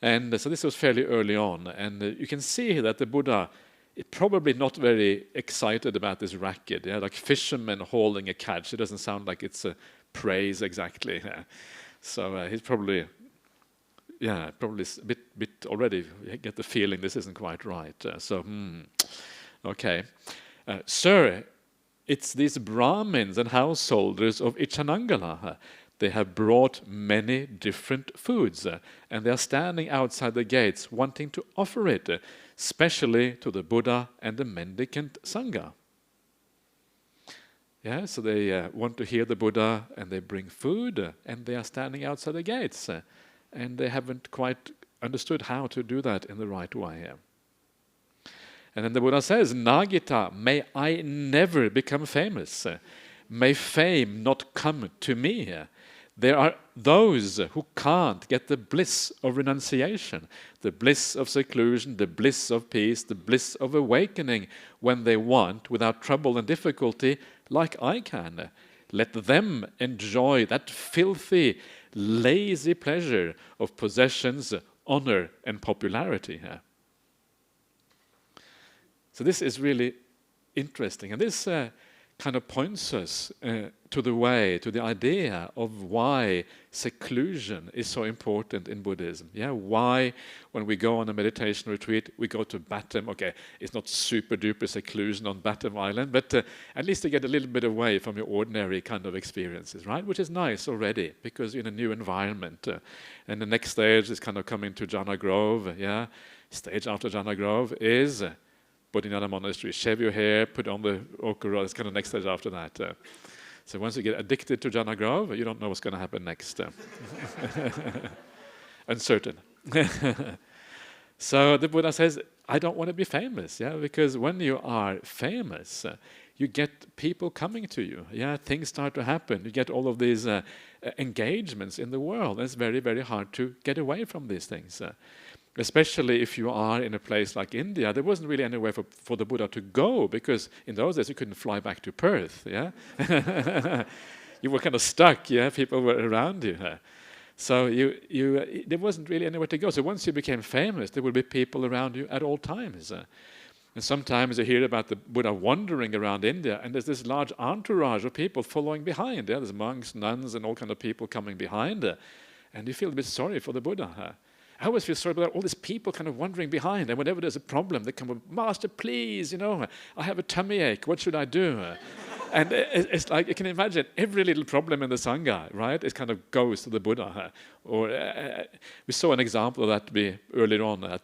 And so this was fairly early on. And you can see that the Buddha is probably not very excited about this racket. Like fishermen hauling a catch. It doesn't sound like it's a praise exactly. So he's probably a bit already get the feeling this isn't quite right. Okay. Sir, it's these Brahmins and householders of Ichanangala. They have brought many different foods, and they are standing outside the gates wanting to offer it, especially to the Buddha and the mendicant Sangha. So they want to hear the Buddha, and they bring food, and they are standing outside the gates, and they haven't quite understood how to do that in the right way. And then the Buddha says, Nagita, may I never become famous. May fame not come to me. There are those who can't get the bliss of renunciation, the bliss of seclusion, the bliss of peace, the bliss of awakening when they want, without trouble and difficulty, like I can. Let them enjoy that filthy, lazy pleasure of possessions, honor, and popularity. So this is really interesting, and this kind of points us to the idea of why seclusion is so important in Buddhism. Why, when we go on a meditation retreat, we go to Batam. Okay, it's not super duper seclusion on Batam Island, but at least you get a little bit away from your ordinary kind of experiences, right? Which is nice already, because you're in a new environment. And the next stage is kind of coming to Jhana Grove. Stage after Jhana Grove is Bodhinyana Monastery. Shave your hair, put on the okura. It's kind of next stage after that. So once you get addicted to Jhana Grove, you don't know what's going to happen next. Uncertain. So the Buddha says, I don't want to be famous, because when you are famous, you get people coming to you. Things start to happen. You get all of these engagements in the world. And it's very, very hard to get away from these things. Especially if you are in a place like India, there wasn't really anywhere for the Buddha to go, because in those days you couldn't fly back to Perth. You were kind of stuck. People were around you. So there wasn't really anywhere to go. So once you became famous, there would be people around you at all times. And sometimes you hear about the Buddha wandering around India, and there's this large entourage of people following behind. There's monks, nuns, and all kind of people coming behind. And you feel a bit sorry for the Buddha. I always feel sorry about all these people kind of wandering behind, and whenever there's a problem, they come up, Master, please, I have a tummy ache, what should I do? And it's like, you can imagine, every little problem in the Sangha, right, it kind of goes to the Buddha. Or we saw an example of that earlier on.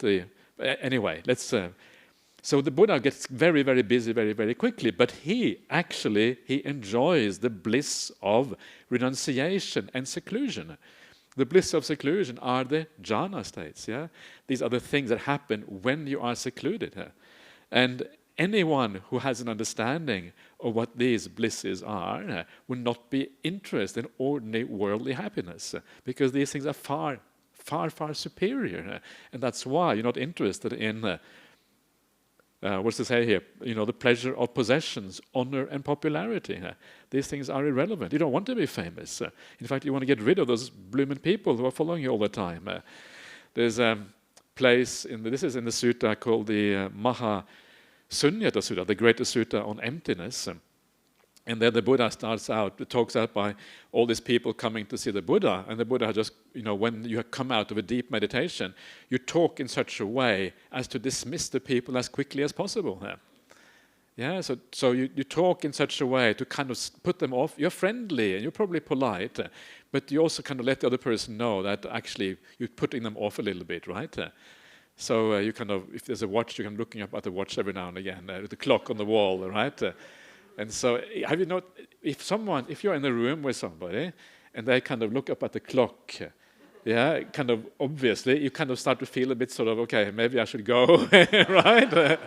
Anyway, so the Buddha gets very, very busy very, very quickly, but he enjoys the bliss of renunciation and seclusion. The bliss of seclusion are the jhana states. These are the things that happen when you are secluded. And anyone who has an understanding of what these blisses are will not be interested in ordinary worldly happiness, because these things are far, far, far superior. And that's why you're not interested in what's to say here? The pleasure of possessions, honor, and popularity. These things are irrelevant. You don't want to be famous. In fact, you want to get rid of those blooming people who are following you all the time. There's a place, this is in the sutta called the Maha Sunyata Sutta, the greatest sutta on emptiness. And then the Buddha talks out by all these people coming to see the Buddha. And the Buddha just, when you come out of a deep meditation, you talk in such a way as to dismiss the people as quickly as possible. Yeah, so you talk in such a way to kind of put them off. You're friendly and you're probably polite, but you also kind of let the other person know that actually you're putting them off a little bit, right? So you kind of, if there's a watch, you can looking up at the watch every now and again, the clock on the wall, right? And so have you not, if you're in a room with somebody and they kind of look up at the clock, yeah, kind of obviously, you kind of start to feel a bit sort of, okay, maybe I should go, right?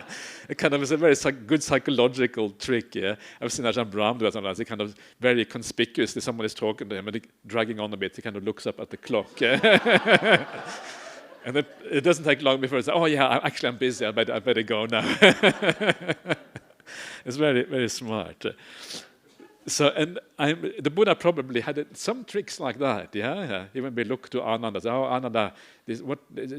It kind of is a very good psychological trick, yeah. I've seen Ajahn Brahmali do that sometimes. He kind of very conspicuously, someone is talking to him and dragging on a bit, he kind of looks up at the clock, yeah. And it doesn't take long before it's, oh yeah, I'm busy, I better go now. It's very, very smart. So, and the Buddha probably had some tricks like that, yeah. Even we look to Ananda, say, oh Ananda, is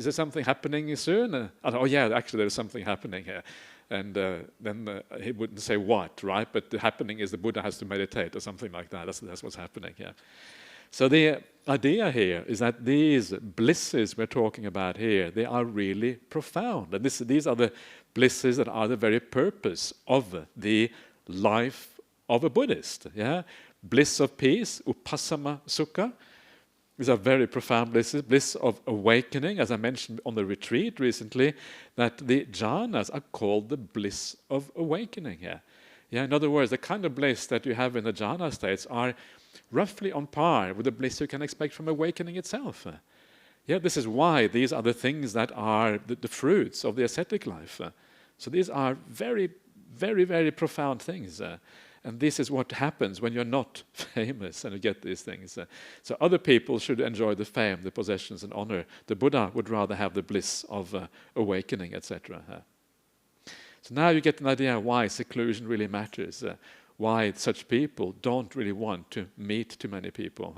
there something happening soon? Oh yeah, actually there's something happening here. And then he wouldn't say what, right? But the happening is the Buddha has to meditate or something like that. That's what's happening, yeah. So the idea here is that these blisses we're talking about here, they are really profound. And these are the blisses that are the very purpose of the life of a Buddhist, yeah? Bliss of peace, 𝑂𝑏𝑠𝑐𝑢𝑟𝑒 𝑆𝑢𝑡𝑡𝑎𝑠. These are very profound blisses. Bliss of awakening, as I mentioned on the retreat recently, that the jhanas are called the bliss of awakening here. Yeah, in other words, the kind of bliss that you have in the jhana states are roughly on par with the bliss you can expect from awakening itself. Yeah, this is why these are the things that are the fruits of the ascetic life. So these are very, very, very profound things. And this is what happens when you're not famous and you get these things. So other people should enjoy the fame, the possessions and honor. The Buddha would rather have the bliss of awakening, etc. So now you get an idea why seclusion really matters. Why such people don't really want to meet too many people.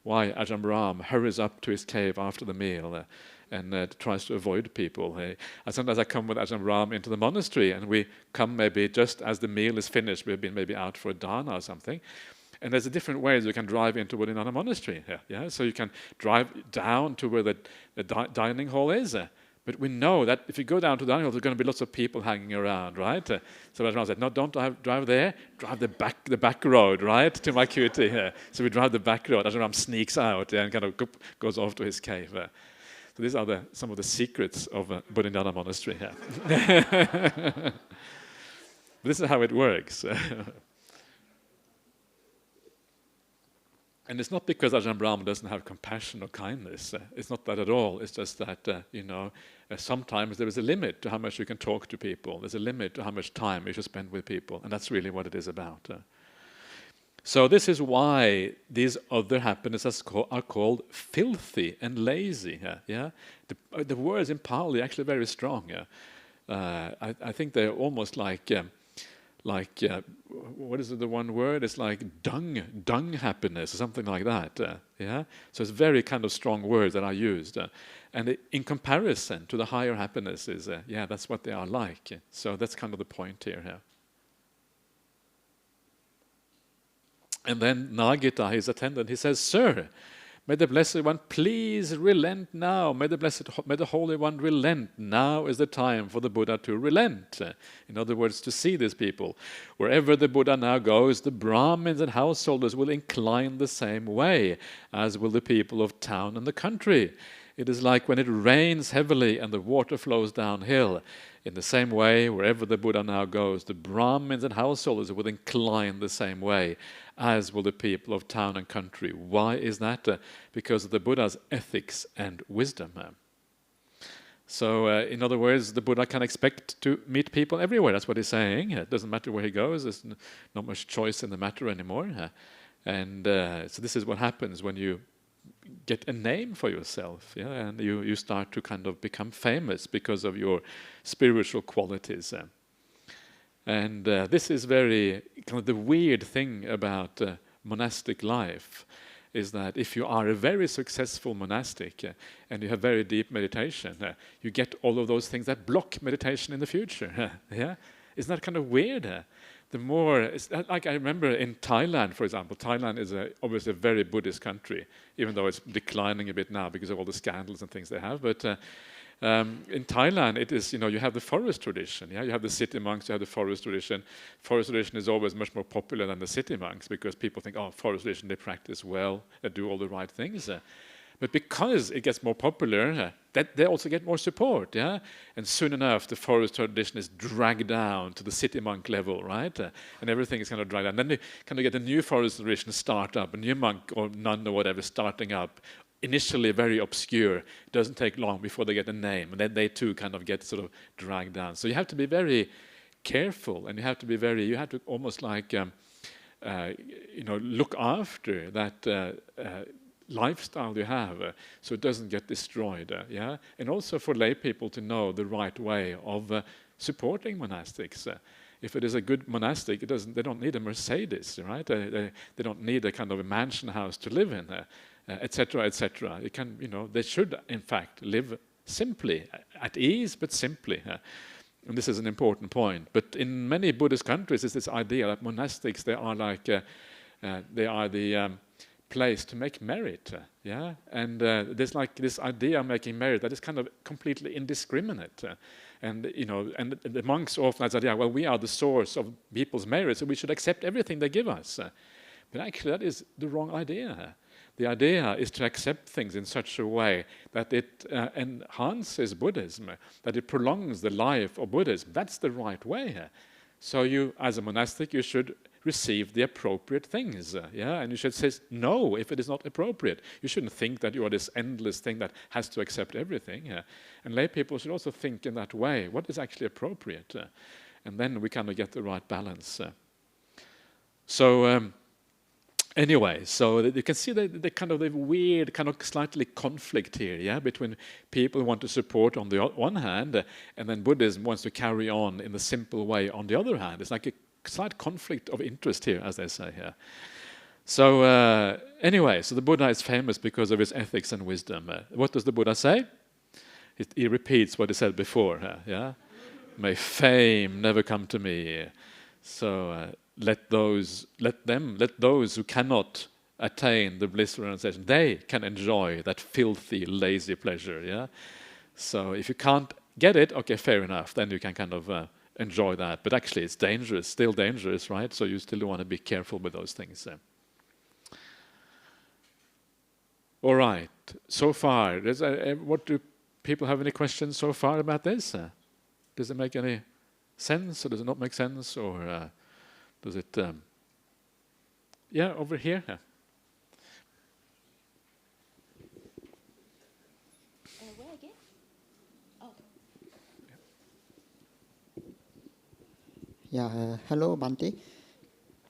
Why Ajahn Brahmali hurries up to his cave after the meal and tries to avoid people. Sometimes I come with Ajahn Brahmali into the monastery and we come maybe just as the meal is finished. We've been maybe out for a dana or something. And there's a different ways you can drive into Buddhist monastery here. Yeah? So you can drive down to where the dining hall is. But we know that if you go down to the dining hall, there's going to be lots of people hanging around, right? So Ajahn said, no, don't drive there. Drive the back road, right, to my kuti here. So we drive the back road. Ajahn sneaks out and kind of goes off to his cave. So these are some of the secrets of Buddhist monastery here. This is how it works. And it's not because Ajahn Brahmali doesn't have compassion or kindness. It's not that at all. It's just that, sometimes there is a limit to how much you can talk to people. There's a limit to how much time you should spend with people. And that's really what it is about. So this is why these other happinesses are called filthy and lazy. Yeah, the words in Pali are actually very strong. I think they're almost like what is it, the one word? It's like dung happiness or something like that. Yeah, so it's very kind of strong words that are used, and in comparison to the higher happinesses, that's what they are like. So that's kind of the point here. And then Nagita, his attendant, he says, "Sir, may the Blessed One please relent now. May the Holy One relent. Now is the time for the Buddha to relent." In other words, to see these people. Wherever the Buddha now goes, the Brahmins and householders will incline the same way, as will the people of town and the country. It is like when it rains heavily and the water flows downhill. In the same way, wherever the Buddha now goes, the Brahmins and householders will incline the same way, as will the people of town and country. Why is that? Because of the Buddha's ethics and wisdom. So, in other words, the Buddha can expect to meet people everywhere. That's what he's saying. It doesn't matter where he goes. There's not much choice in the matter anymore. And so this is what happens when you get a name for yourself, and you start to kind of become famous because of your spiritual qualities. And this is very kind of the weird thing about monastic life, is that if you are a very successful monastic and you have very deep meditation, you get all of those things that block meditation in the future. Isn't that kind of weird? The more, like I remember in Thailand, for example. Thailand is obviously a very Buddhist country, even though it's declining a bit now because of all the scandals and things they have. But In Thailand, it is, you have the forest tradition. Yeah, you have the city monks, you have the forest tradition. Forest tradition is always much more popular than the city monks because people think, oh, forest tradition, they practice well, they do all the right things. But because it gets more popular, that they also get more support, yeah? And soon enough, the forest tradition is dragged down to the city monk level, right? And everything is kind of dragged down. Then you kind of get a new forest tradition start up, a new monk or nun or whatever starting up, initially very obscure. It doesn't take long before they get a name, and then they too kind of get sort of dragged down. So you have to be very careful, and you have to almost like, look after that lifestyle you have, so it doesn't get destroyed. Yeah, and also for lay people to know the right way of supporting monastics. If it is a good monastic, they don't need a Mercedes, right? They don't need a kind of a mansion house to live in, etc., etc. They should in fact live simply, at ease, but simply. And this is an important point. But in many Buddhist countries, it's this idea that monastics, they are the place to make merit, yeah, and there's like this idea of making merit that is kind of completely indiscriminate, and the monks often have this idea, well, we are the source of people's merit, so we should accept everything they give us. But actually, that is the wrong idea. The idea is to accept things in such a way that it enhances Buddhism, that it prolongs the life of Buddhism. That's the right way. So you, as a monastic, you should receive the appropriate things, yeah, and you should say no if it is not appropriate. You shouldn't think that you are this endless thing that has to accept everything. And lay people should also think in that way. What is actually appropriate? And then we kind of get the right balance. Anyway, so you can see the kind of the weird, kind of slightly conflict here, yeah, between people who want to support on the one hand, and then Buddhism wants to carry on in the simple way on the other hand. It's like a slight conflict of interest here, as they say here. So anyway, so the Buddha is famous because of his ethics and wisdom. What does the Buddha say? He repeats what he said before, yeah? May fame never come to me. So let those who cannot attain the bliss of realization, they can enjoy that filthy, lazy pleasure, yeah? So if you can't get it, okay, fair enough, then you can kind of enjoy that. But actually it's dangerous, still dangerous, right? So you still want to be careful with those things. All right, so far, what do people have any questions so far about this? Does it make any sense, or does it not make sense, or does it... yeah, over here. Where again? Oh. Yeah, hello, Bhante.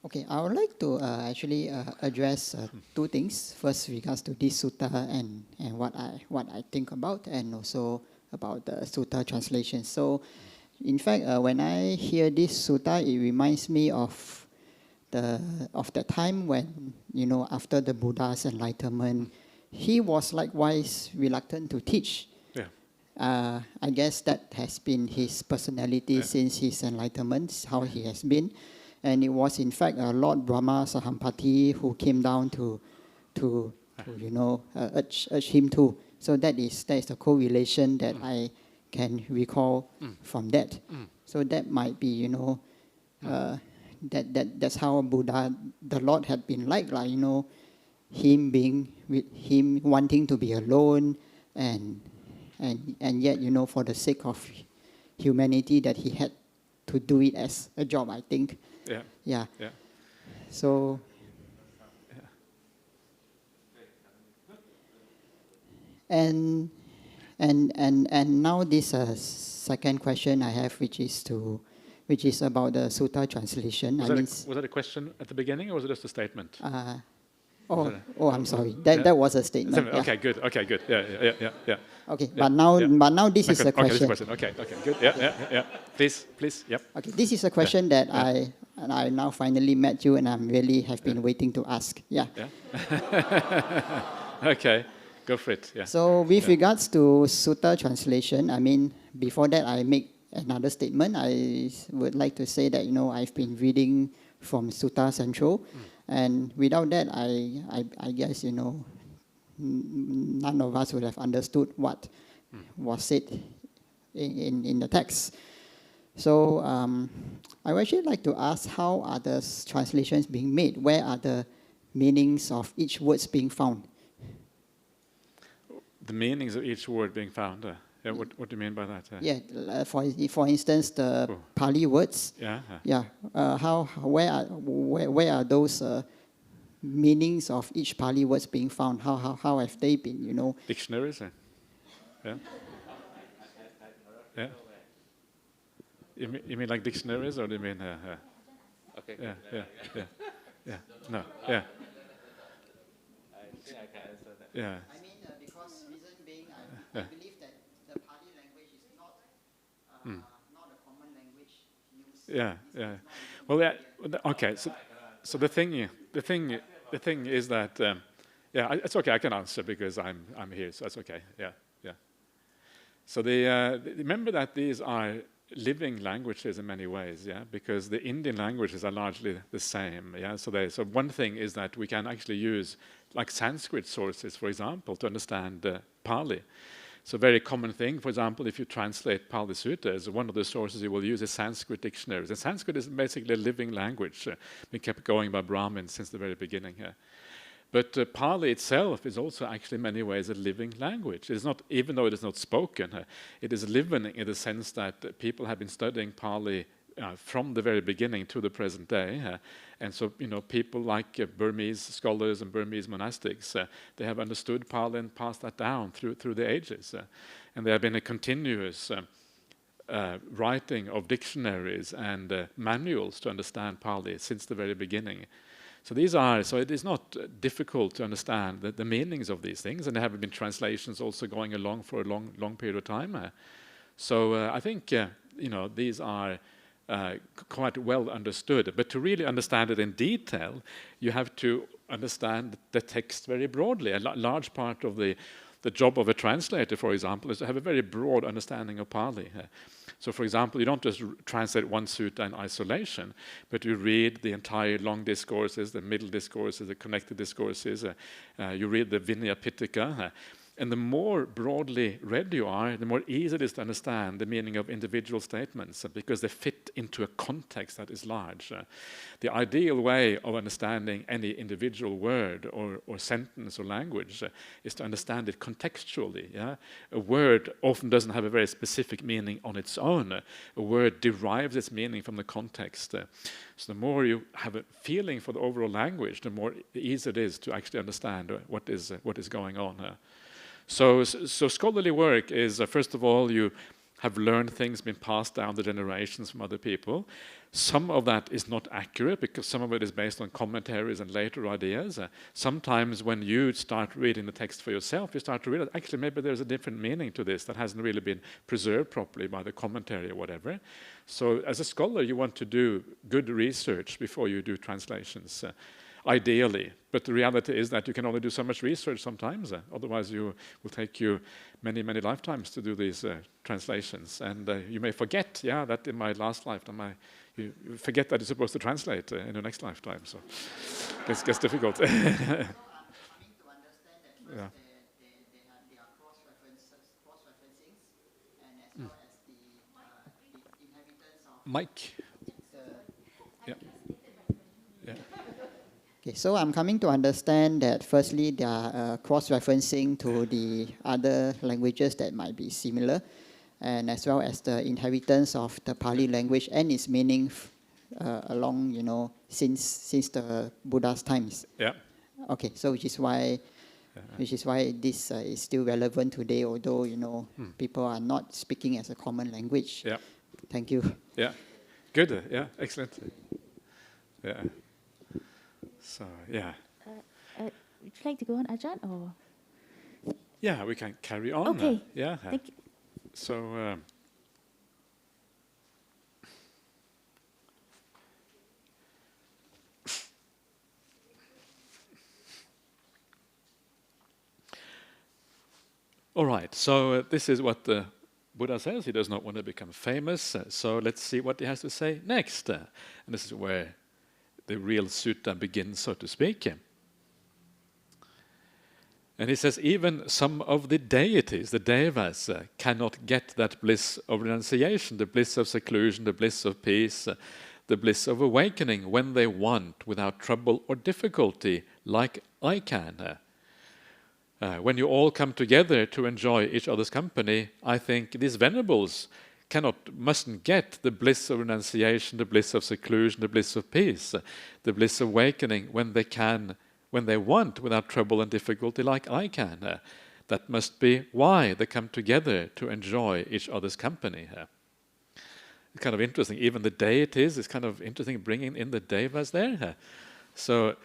Okay, I would like to actually address two things. First, regards to this sutta and what I think about, and also about the sutta translation. So, in fact, when I hear this sutta, it reminds me of the time when, after the Buddha's enlightenment, he was likewise reluctant to teach. Yeah. I guess that has been his personality since his enlightenment, how he has been. And it was, in fact, Lord Brahma Sahampati who came down to urge him to. So that is the correlation that I can recall from that. So that might be, that's how Buddha, the Lord had been like him being with him, wanting to be alone, and yet, for the sake of humanity, that he had to do it as a job, I think. Yeah. So, and now this second question I have, which is about the sutta translation. Was that a question at the beginning, or was it just a statement? I'm sorry. That was a statement. Okay, good. Yeah. Okay, but now this is a question. Okay, good. Yeah. Please. Yep. Okay, this is a question that I now finally met you, and I'm really have been waiting to ask. Yeah. Okay, go for it. Yeah. So with regards to sutta translation, before that I make another statement. I would like to say that I've been reading from Sutta Central, and without that I guess none of us would have understood what was said in the text. So I would actually like to ask, how are the translations being made? Where are the meanings of each words being found? The meanings of each word being found. Yeah, what do you mean by that? Yeah, for instance, the Pali words. Yeah. Where are those meanings of each Pali words being found? How have they been, you know? Dictionaries. Yeah. Yeah. You mean like dictionaries, or do you mean? Okay. Yeah. No. Yeah. I think I can answer that. Yeah. I mean, because reason being, I believe that the Pali language is not a common language used. Yeah. Well, yeah. Okay. So the thing is that it's okay. I can answer because I'm here, so that's okay. Yeah. So remember that these are living languages in many ways, because the Indian languages are largely the same, So one thing is that we can actually use like Sanskrit sources, for example, to understand Pali. So a very common thing, for example, if you translate Pali Suttas, one of the sources you will use is Sanskrit dictionaries. And Sanskrit is basically a living language. We kept going by Brahmins since the very beginning. But Pali itself is also actually in many ways a living language. It is not, even though it is not spoken, it is living in the sense that people have been studying Pali from the very beginning to the present day. And so, people like Burmese scholars and Burmese monastics, they have understood Pali and passed that down through the ages. And there have been a continuous writing of dictionaries and manuals to understand Pali since the very beginning. So it is not difficult to understand the meanings of these things, and there have been translations also going along for a long period of time. So I think these are quite well understood. But to really understand it in detail, you have to understand the text very broadly. A large part of the job of a translator, for example, is to have a very broad understanding of Pali. So, for example, you don't just translate one sutta in isolation, but you read the entire long discourses, the middle discourses, the connected discourses. You read the Vinaya Pitaka. And the more broadly read you are, the more easy it is to understand the meaning of individual statements, because they fit into a context that is large. The ideal way of understanding any individual word or sentence or language is to understand it contextually. A word often doesn't have a very specific meaning on its own. A word derives its meaning from the context. So the more you have a feeling for the overall language, the more easy it is to actually understand what is going on. So scholarly work is, first of all, you have learned things, been passed down the generations from other people. Some of that is not accurate because some of it is based on commentaries and later ideas. Sometimes when you start reading the text for yourself, you start to realize, actually, maybe there's a different meaning to this that hasn't really been preserved properly by the commentary or whatever. So as a scholar, you want to do good research before you do translations. Ideally, but the reality is that you can only do so much research sometimes. Otherwise, you will take you many lifetimes to do these translations, and you may forget, that in my last lifetime, you forget that you're supposed to translate in your next lifetime. So it gets difficult. I'm coming to understand that first they are cross-referencing, and as well as the inhabitants of Mike. Okay, so I'm coming to understand that firstly they are cross-referencing to the other languages that might be similar, and as well as the inheritance of the Pali language and its meaning along, since the Buddha's times. Yeah. Okay, so which is why this is still relevant today, although people are not speaking as a common language. Yeah. Thank you. Yeah. Good. Yeah. Excellent. Yeah. So, yeah. Would you like to go on, Ajahn, or? Yeah, we can carry on. Okay. Yeah. Thank you. So, all right. So this is what the Buddha says. He does not want to become famous. So let's see what he has to say next. And this is where the real sutta begins, so to speak. And he says even some of the deities, the devas, cannot get that bliss of renunciation, the bliss of seclusion, the bliss of peace, the bliss of awakening when they want, without trouble or difficulty, like I can. When you all come together to enjoy each other's company, I think these venerables mustn't get the bliss of renunciation, the bliss of seclusion, the bliss of peace, the bliss of awakening when they want, without trouble and difficulty, like I can. That must be why they come together to enjoy each other's company. It's kind of interesting. Even the deities, it's kind of interesting bringing in the devas there. So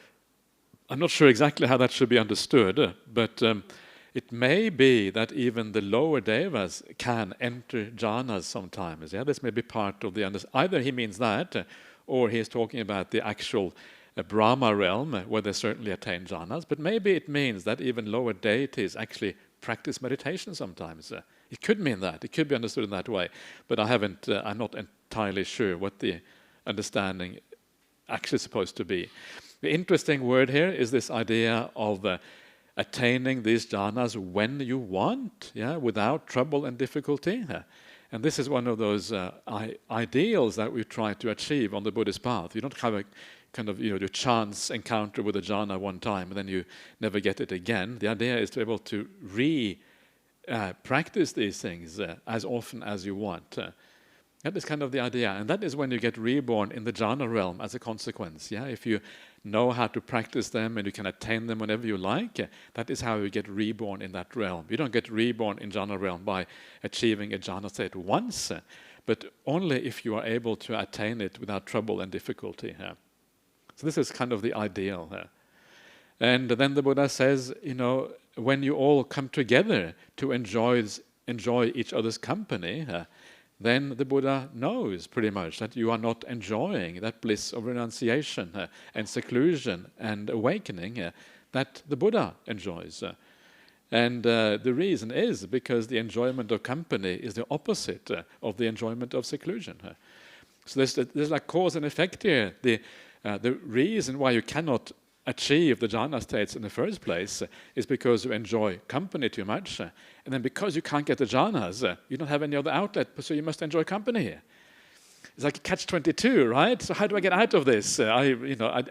I'm not sure exactly how that should be understood, but it may be that even the lower devas can enter jhanas sometimes. Yeah, this may be part of the understanding. Either he means that, or he is talking about the actual Brahma realm, where they certainly attain jhanas. But maybe it means that even lower deities actually practice meditation sometimes. It could mean that. It could be understood in that way. But I'm not entirely sure what the understanding actually is supposed to be. The interesting word here is this idea of attaining these jhanas when you want, without trouble and difficulty. And this is one of those ideals that we try to achieve on the Buddhist path. You don't have a kind of your chance encounter with a jhana one time and then you never get it again. The idea is to be able to practice these things as often as you want. That is kind of the idea, and that is when you get reborn in the jhana realm as a consequence. If you know how to practice them and you can attain them whenever you like, that is how you get reborn in that realm. You don't get reborn in jhana realm by achieving a jhana state once, but only if you are able to attain it without trouble and difficulty. So this is kind of the ideal. And then the Buddha says, when you all come together to enjoy each other's company, then the Buddha knows pretty much that you are not enjoying that bliss of renunciation and seclusion and awakening that the Buddha enjoys. And the reason is because the enjoyment of company is the opposite of the enjoyment of seclusion. So there's like cause and effect here. The reason why you cannot achieve the jhana states in the first place is because you enjoy company too much, and then because you can't get the jhanas, you don't have any other outlet, so you must enjoy company here. It's like a catch-22, right? So how do I get out of this? I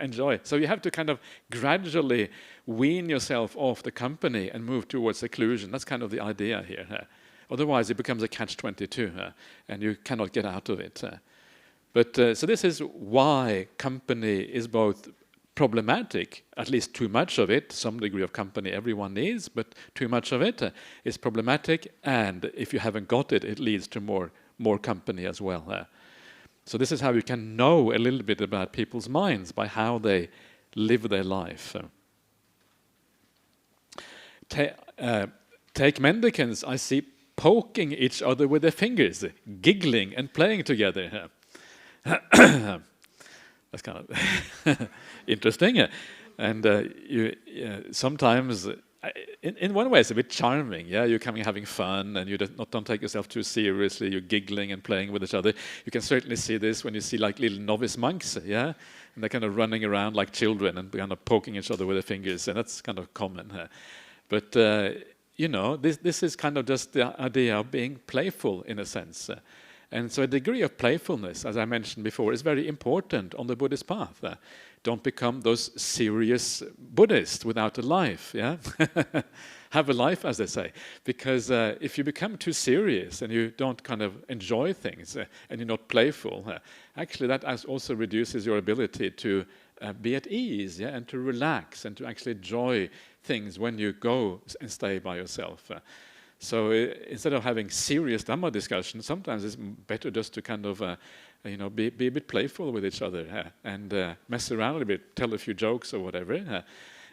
enjoy. So you have to kind of gradually wean yourself off the company and move towards seclusion. That's kind of the idea here. Otherwise, it becomes a catch-22, and you cannot get out of it. But so this is why company is both problematic, at least too much of it. Some degree of company everyone needs, but too much of it is problematic, and if you haven't got it, it leads to more company as well. So this is how you can know a little bit about people's minds, by how they live their life. Take mendicants, I see, poking each other with their fingers, giggling and playing together. That's kind of interesting. And sometimes, in one way, it's a bit charming. You're having fun, and you don't take yourself too seriously. You're giggling and playing with each other. You can certainly see this when you see like little novice monks, and they're kind of running around like children and kind of poking each other with their fingers, and that's kind of common. But this is kind of just the idea of being playful in a sense. And so a degree of playfulness, as I mentioned before, is very important on the Buddhist path. Don't become those serious Buddhists without a life. Have a life, as they say. Because if you become too serious and you don't kind of enjoy things and you're not playful, actually that also reduces your ability to be at ease, and to relax and to actually enjoy things when you go and stay by yourself. So instead of having serious Dhamma discussions, sometimes it's better just to kind of, be a bit playful with each other and mess around a bit, tell a few jokes or whatever.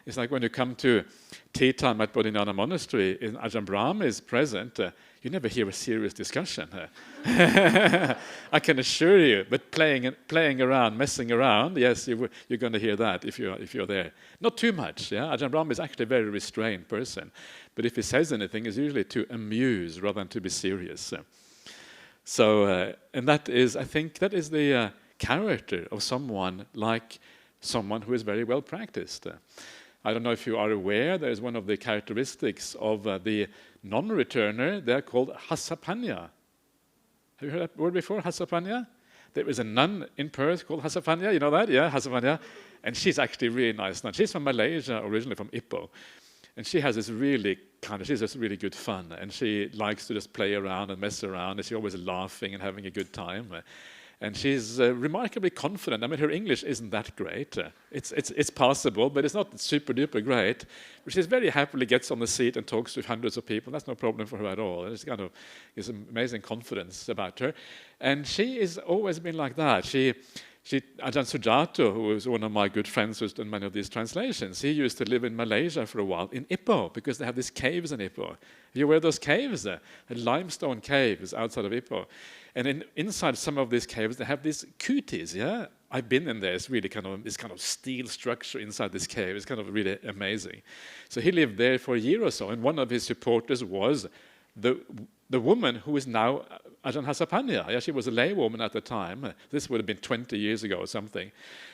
It's like when you come to tea time at Bodhinyana Monastery, and Ajahn Brahmali is present, you never hear a serious discussion. I can assure you. But playing around, messing around, yes, you're going to hear that if you're there. Not too much. Ajahn Brahmali is actually a very restrained person, but if he says anything, it's usually to amuse rather than to be serious. So, and I think that is the character of someone who is very well practiced. I don't know if you are aware, there is one of the characteristics of the non-returner. They're called hasapanya. Have you heard that word before, hasapanya? There is a nun in Perth called Hasapanya, you know that? Yeah, Hasapanya. And she's actually really nice nun. She's from Malaysia, originally from Ipoh. And she has this really she's just really good fun. And she likes to just play around and mess around. And she's always laughing and having a good time. And she's remarkably confident. I mean, her English isn't that great. It's possible, but it's not super duper great. But she very happily gets on the seat and talks to hundreds of people. That's no problem for her at all. There's kind of this amazing confidence about her. And she has always been like that. Ajahn Sujato, who was one of my good friends who's done many of these translations, he used to live in Malaysia for a while, in Ipoh, because they have these caves in Ipoh. Are you aware of those caves? Limestone caves outside of Ipoh. And inside some of these caves, they have these kutis, yeah? I've been in there. It's really this kind of steel structure inside this cave. It's kind of really amazing. So he lived there for a year or so, and one of his supporters was the woman who is now Ajahn Hasapanya. Yeah, she was a laywoman at the time. This would have been 20 years ago or something.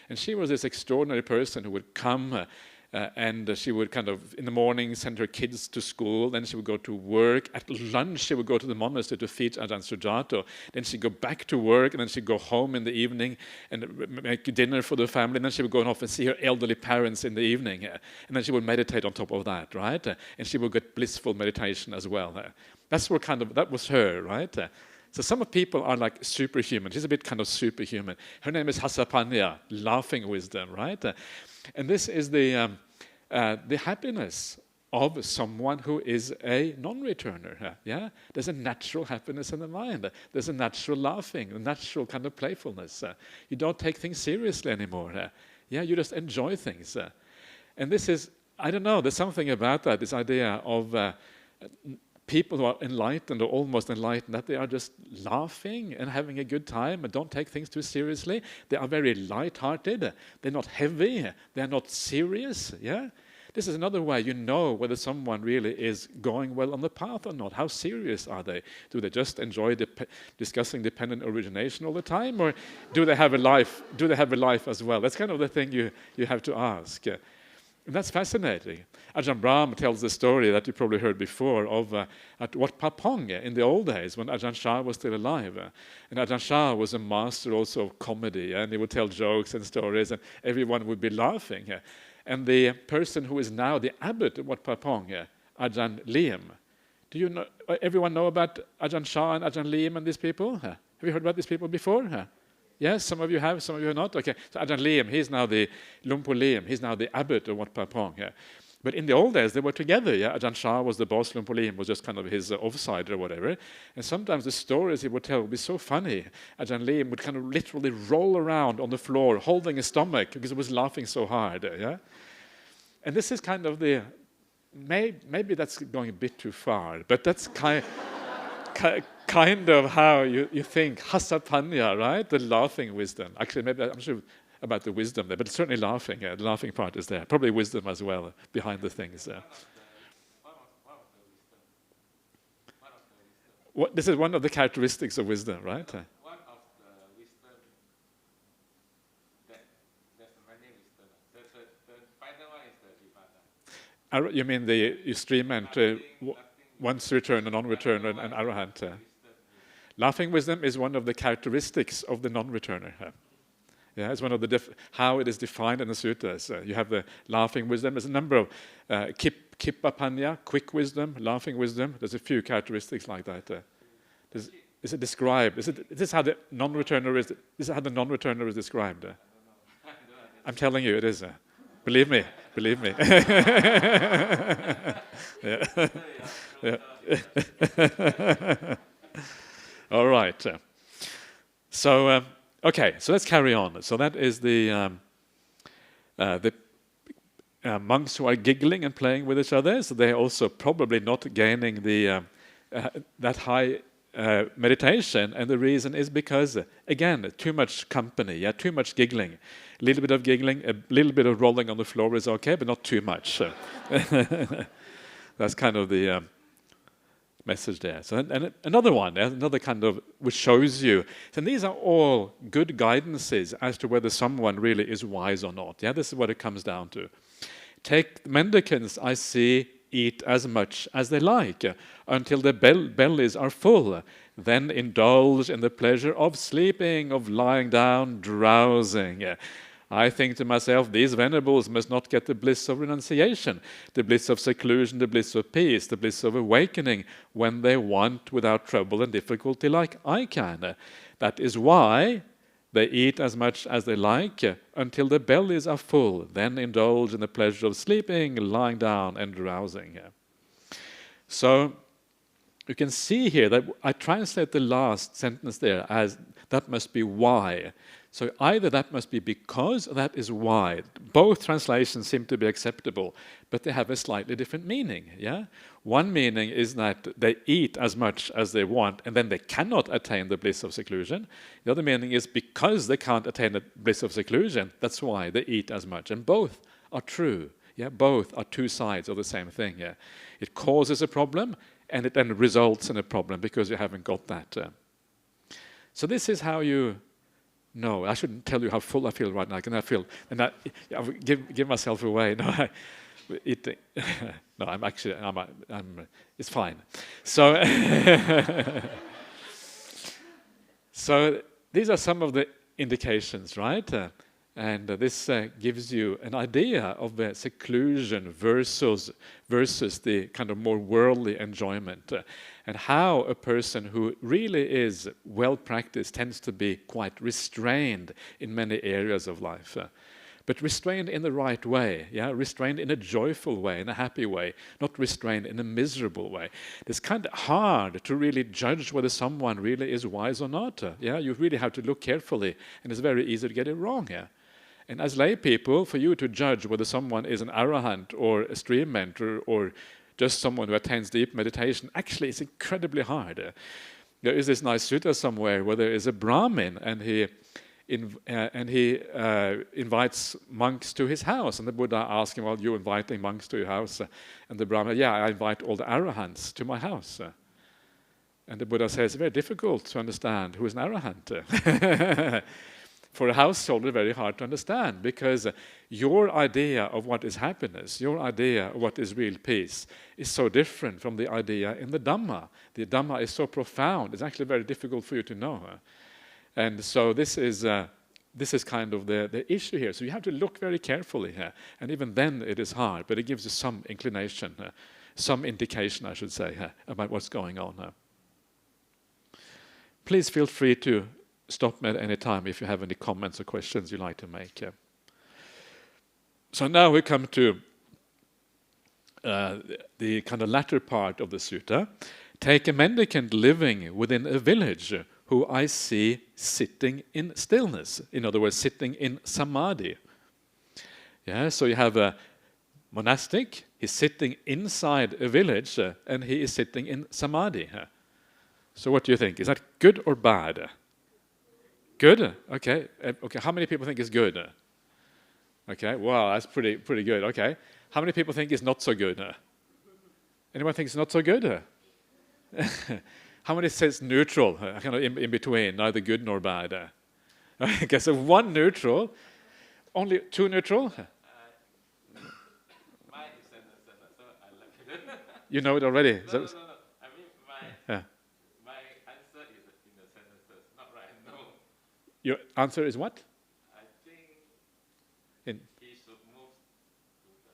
And she was this extraordinary person who would come and she would in the morning send her kids to school, then she would go to work. At lunch, she would go to the monastery to feed Ajahn Sujato. Then she'd go back to work, and then she'd go home in the evening and make dinner for the family. And then she would go off and see her elderly parents in the evening. And then she would meditate on top of that, right? And she would get blissful meditation as well. That's what that was her, right? So some people are like superhuman. She's a bit superhuman. Her name is Hasapanya, laughing wisdom, right? And this is the happiness of someone who is a non-returner. Yeah, there's a natural happiness in the mind. There's a natural laughing, a natural kind of playfulness. You don't take things seriously anymore. Yeah, you just enjoy things. And this is, I don't know, there's something about that. This idea of people who are enlightened or almost enlightened, that they are just laughing and having a good time and don't take things too seriously. They are very light-hearted. They're not heavy. They're not serious. Yeah, this is another way you know whether someone really is going well on the path or not. How serious are they? Do they just enjoy discussing dependent origination all the time, or do they have a life? Do they have a life as well? That's kind of the thing you have to ask. And that's fascinating. Ajahn Brahm tells the story that you probably heard before of at Wat Pah Pong in the old days when Ajahn Chah was still alive. And Ajahn Chah was a master also of comedy, and he would tell jokes and stories, and everyone would be laughing. And the person who is now the abbot of Wat Pah Pong, Ajahn Liam, do you know? Everyone know about Ajahn Chah and Ajahn Liam and these people? Have you heard about these people before? Yes, some of you have, some of you have not. Okay, so Ajahn Liam, he's now the Lumpo Liam, he's now the abbot of Wat Pah Pong. But in the old days, they were together. Yeah, Ajahn Chah was the boss, Lumpo Liam was just kind of his offside or whatever. And sometimes the stories he would tell would be so funny. Ajahn Liam would kind of literally roll around on the floor, holding his stomach because he was laughing so hard. Yeah, and this is kind of the maybe that's going a bit too far, but that's kind of how you think Hasapanya, right? The laughing wisdom. Actually, maybe I'm sure about the wisdom there, but certainly laughing. The laughing part is there. Probably wisdom as well behind the things. This is one of the characteristics of wisdom, right? One of the wisdom, there's many wisdom. The final one is the Vipana. You mean the stream and once return and non-return and arahant. Laughing wisdom is one of the characteristics of the non-returner. Yeah, it's one of the how it is defined in the suttas. You have the laughing wisdom. There's a number of kipapanya, quick wisdom, laughing wisdom. There's a few characteristics like that. Is it described? Is this how the non-returner is? This is how the non-returner is described. I'm telling you, it is. Believe me. Believe me. Yeah. Yeah. All right. So, okay. So let's carry on. So that is the monks who are giggling and playing with each other. So they're also probably not gaining the that high meditation, and the reason is because, again, too much company. Yeah, too much giggling. A little bit of giggling, a little bit of rolling on the floor is okay, but not too much. That's kind of the message there. So, and another one, another kind of, which shows you, and these are all good guidances as to whether someone really is wise or not. Yeah, this is what it comes down to. Take mendicants I see eat as much as they like, until their bellies are full, then indulge in the pleasure of sleeping, of lying down, drowsing. I think to myself, these venerables must not get the bliss of renunciation, the bliss of seclusion, the bliss of peace, the bliss of awakening, when they want without trouble and difficulty like I can. That is why they eat as much as they like, until their bellies are full, then indulge in the pleasure of sleeping, lying down, and drowsing. So you can see here that I translate the last sentence there as that must be why. So either that must be because, or that is why. Both translations seem to be acceptable, but they have a slightly different meaning. Yeah, one meaning is that they eat as much as they want, and then they cannot attain the bliss of seclusion. The other meaning is because they can't attain the bliss of seclusion, that's why they eat as much. And both are true. Yeah, both are two sides of the same thing. Yeah, it causes a problem, and it then results in a problem because you haven't got that. So this is how you. No, I shouldn't tell you how full I feel right now. Can I feel? And I will give myself away. No, eating. No, I'm actually. It's fine. So, so these are some of the indications, right? And this gives you an idea of the seclusion versus the kind of more worldly enjoyment, and how a person who really is well practiced tends to be quite restrained in many areas of life, but restrained in the right way, yeah, restrained in a joyful way, in a happy way, not restrained in a miserable way. It's kind of hard to really judge whether someone really is wise or not. Yeah, you really have to look carefully, and it's very easy to get it wrong. Yeah. And as lay people, for you to judge whether someone is an arahant or a stream mentor or just someone who attains deep meditation, actually it's incredibly hard. There is this nice sutta somewhere where there is a Brahmin, and he invites monks to his house. And the Buddha asks him, well, you're inviting monks to your house? And the Brahmin, yeah, I invite all the arahants to my house. And the Buddha says, it's very difficult to understand who is an arahant. For a householder, very hard to understand, because your idea of what is happiness, your idea of what is real peace, is so different from the idea in the Dhamma. The Dhamma is so profound, it's actually very difficult for you to know. And so this is kind of the issue here. So you have to look very carefully here, and even then it is hard, but it gives you some inclination, some indication, I should say, about what's going on. Please feel free to stop me at any time if you have any comments or questions you'd like to make. So now we come to the kind of latter part of the sutta. Take a mendicant living within a village who I see sitting in stillness. In other words, sitting in samadhi. Yeah, so you have a monastic, he's sitting inside a village and he is sitting in samadhi. So what do you think? Is that good or bad? Good? Okay. Okay. How many people think it's good? Okay. Wow, that's pretty good. Okay. How many people think it's not so good? Anyone think it's not so good? How many says neutral? Kind of in between, neither good nor bad. Okay. So one neutral, only two neutral. You know it already. No. I mean, my answer is in the sentences, not right. No. Your answer is what? I think he should move to the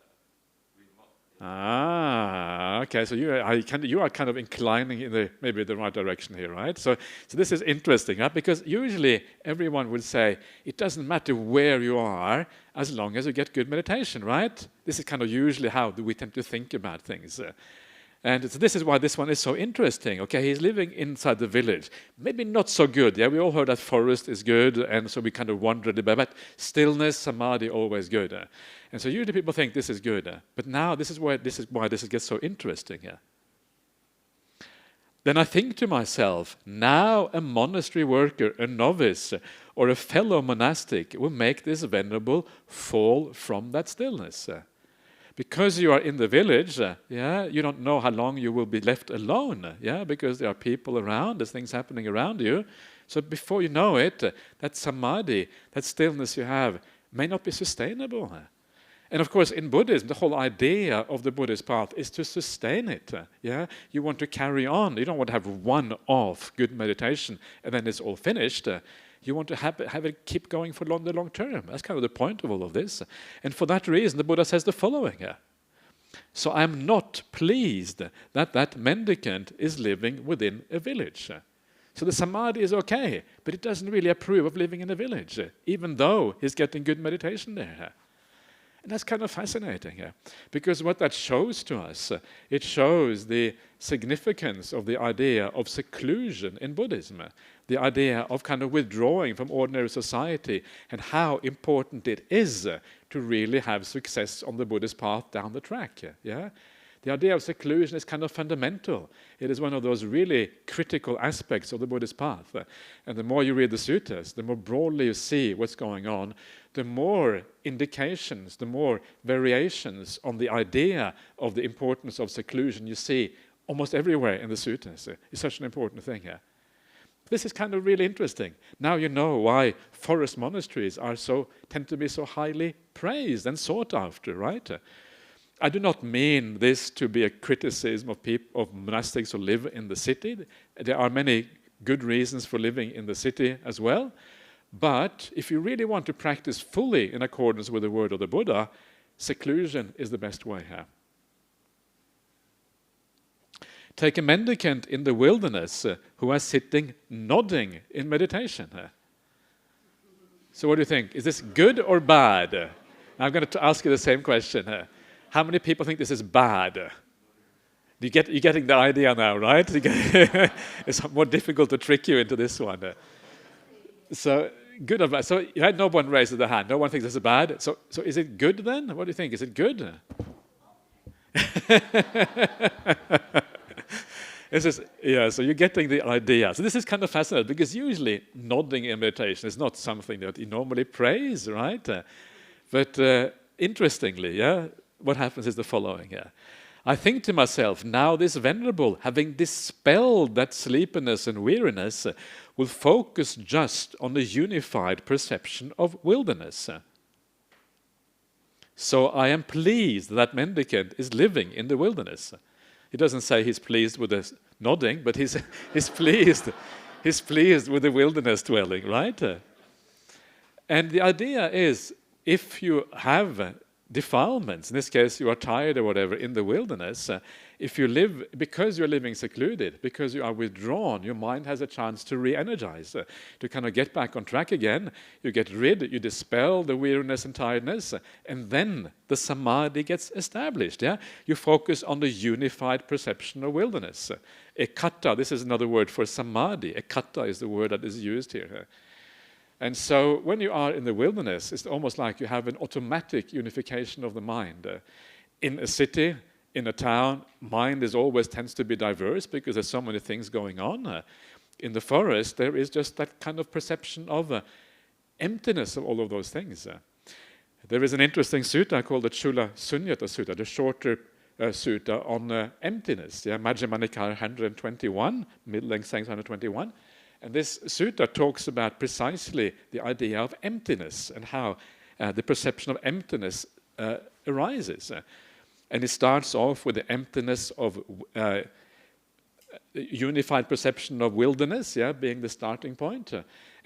remote. Ah, okay. So you are kind of inclining in maybe the right direction here, right? So this is interesting, right? Because usually everyone would say it doesn't matter where you are as long as you get good meditation, right? This is kind of usually how we tend to think about things. And so this is why this one is so interesting. Okay, he's living inside the village. Maybe not so good. Yeah, we all heard that forest is good, and so we kind of wondered about, but stillness, samadhi, always good. And so usually people think this is good. But now this is why this gets so interesting. Then I think to myself, now a monastery worker, a novice, or a fellow monastic will make this venerable fall from that stillness. Because you are in the village, you don't know how long you will be left alone, because there are people around, there's things happening around you. So before you know it, that samadhi, that stillness you have, may not be sustainable. And of course, in Buddhism, the whole idea of the Buddhist path is to sustain it. Yeah, you want to carry on. You don't want to have one-off good meditation and then it's all finished. You want to have it keep going for the long term. That's kind of the point of all of this. And for that reason, the Buddha says the following. So I'm not pleased that that mendicant is living within a village. So the samadhi is okay, but it doesn't really approve of living in a village, even though he's getting good meditation there. And that's kind of fascinating, because what that shows to us, it shows the significance of the idea of seclusion in Buddhism, the idea of kind of withdrawing from ordinary society, and how important it is to really have success on the Buddhist path down the track. Yeah? The idea of seclusion is kind of fundamental. It is one of those really critical aspects of the Buddhist path. And the more you read the suttas, the more broadly you see what's going on, the more indications, the more variations on the idea of the importance of seclusion you see almost everywhere in the suttas. It's such an important thing here. This is kind of really interesting. Now you know why forest monasteries tend to be so highly praised and sought after, right? I do not mean this to be a criticism of monastics who live in the city. There are many good reasons for living in the city as well. But if you really want to practice fully in accordance with the word of the Buddha, seclusion is the best way here. Take a mendicant in the wilderness who is sitting nodding in meditation. So what do you think? Is this good or bad? I'm going to ask you the same question. How many people think this is bad? You're getting the idea now, right? It's more difficult to trick you into this one. So, good or bad? So, you had no one raise their hand. No one thinks this is bad. So is it good then? What do you think? Is it good? So you're getting the idea. So this is kind of fascinating because usually nodding in meditation is not something that you normally praise, right? But interestingly, what happens is the following. I think to myself, now this venerable, having dispelled that sleepiness and weariness, will focus just on the unified perception of wilderness. So I am pleased that mendicant is living in the wilderness. He doesn't say he's pleased with the nodding, but he's pleased. He's pleased with the wilderness dwelling, right? And the idea is, if you have defilements, in this case you are tired or whatever in the wilderness, if you live, because you're living secluded, because you are withdrawn, your mind has a chance to re-energize, to kind of get back on track again. You get rid, you dispel the weariness and tiredness, and then the samadhi gets established. You focus on the unified perception of wilderness. Ekatta, this is another word for samadhi. Ekatta is the word that is used here. And so when you are in the wilderness, it's almost like you have an automatic unification of the mind. In a city, in a town, mind always tends to be diverse because there's so many things going on. In the forest, there is just that kind of perception of emptiness of all of those things. There is an interesting sutta called the Chula Sunyata Sutta, the shorter sutta on emptiness. Majjhima Nikaya 121, middle-length sayings 121. And this sutta talks about precisely the idea of emptiness and how the perception of emptiness arises. And it starts off with the emptiness of unified perception of wilderness, being the starting point.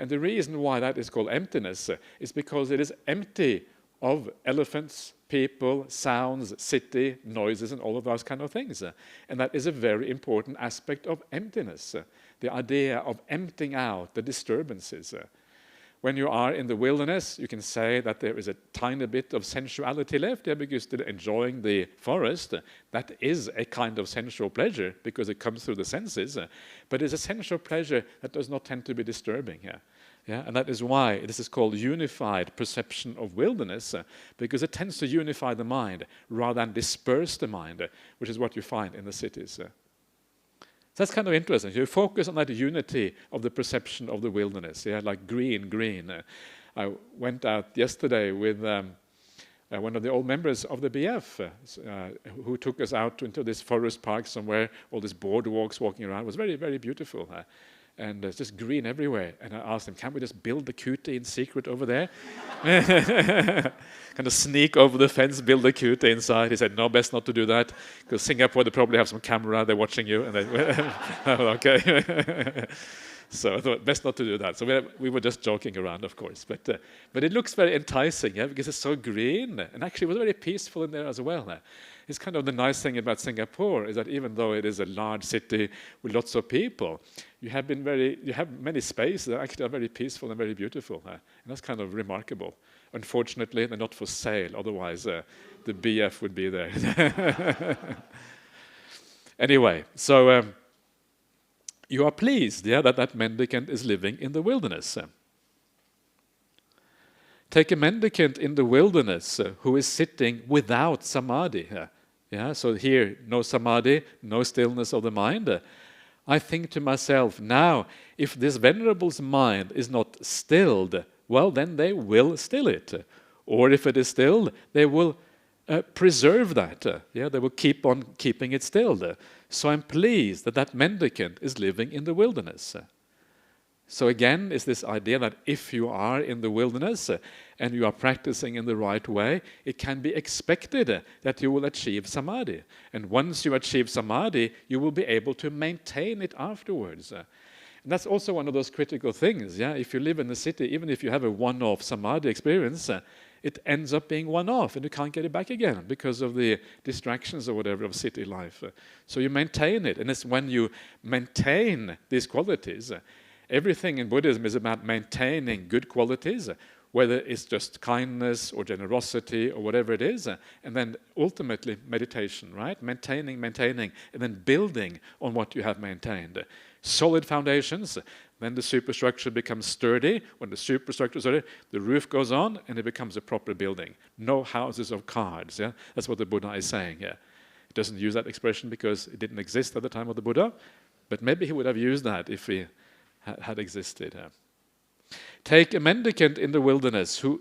And the reason why that is called emptiness is because it is empty of elephants, people, sounds, city, noises, and all of those kind of things. And that is a very important aspect of emptiness. The idea of emptying out the disturbances. When you are in the wilderness, you can say that there is a tiny bit of sensuality left because you're enjoying the forest. That is a kind of sensual pleasure because it comes through the senses. But it's a sensual pleasure that does not tend to be disturbing. And that is why this is called unified perception of wilderness, because it tends to unify the mind rather than disperse the mind, which is what you find in the cities. So that's kind of interesting. You focus on that unity of the perception of the wilderness, like green. I went out yesterday with one of the old members of the BF who took us out into this forest park somewhere, all these boardwalks walking around. It was very, very beautiful. and it's just green everywhere. And I asked him, can't we just build the kuti in secret over there? Kind of sneak over the fence, build a kuti inside. He said, no, best not to do that, because Singapore, they probably have some camera, they're watching you. And then, okay. So I thought, best not to do that. So we were just joking around, of course. But it looks very enticing, yeah, because it's so green. And actually, it was very peaceful in there as well. It's kind of the nice thing about Singapore is that even though it is a large city with lots of people, you have many spaces that actually are very peaceful and very beautiful. And that's kind of remarkable. Unfortunately, they're not for sale. Otherwise, the BF would be there. Anyway, so you are pleased, yeah, that mendicant is living in the wilderness. Take a mendicant in the wilderness who is sitting without samadhi. Yeah, so here, no samadhi, no stillness of the mind. I think to myself, now, if this venerable's mind is not stilled, well, then they will still it. Or if it is stilled, they will preserve that. Yeah, they will keep on keeping it stilled. So I'm pleased that mendicant is living in the wilderness. So again, is this idea that if you are in the wilderness and you are practicing in the right way, it can be expected that you will achieve samadhi. And once you achieve samadhi, you will be able to maintain it afterwards. And that's also one of those critical things. Yeah, if you live in the city, even if you have a one-off samadhi experience, it ends up being one-off and you can't get it back again because of the distractions or whatever of city life. So you maintain it, and it's when you maintain these qualities. Everything in Buddhism is about maintaining good qualities, whether it's just kindness or generosity or whatever it is, and then ultimately meditation, right? Maintaining, and then building on what you have maintained. Solid foundations, then the superstructure becomes sturdy. When the superstructure is sturdy, the roof goes on and it becomes a proper building. No houses of cards, yeah? That's what the Buddha is saying here. He doesn't use that expression because it didn't exist at the time of the Buddha, but maybe he would have used that if he had existed. Take a mendicant in the wilderness who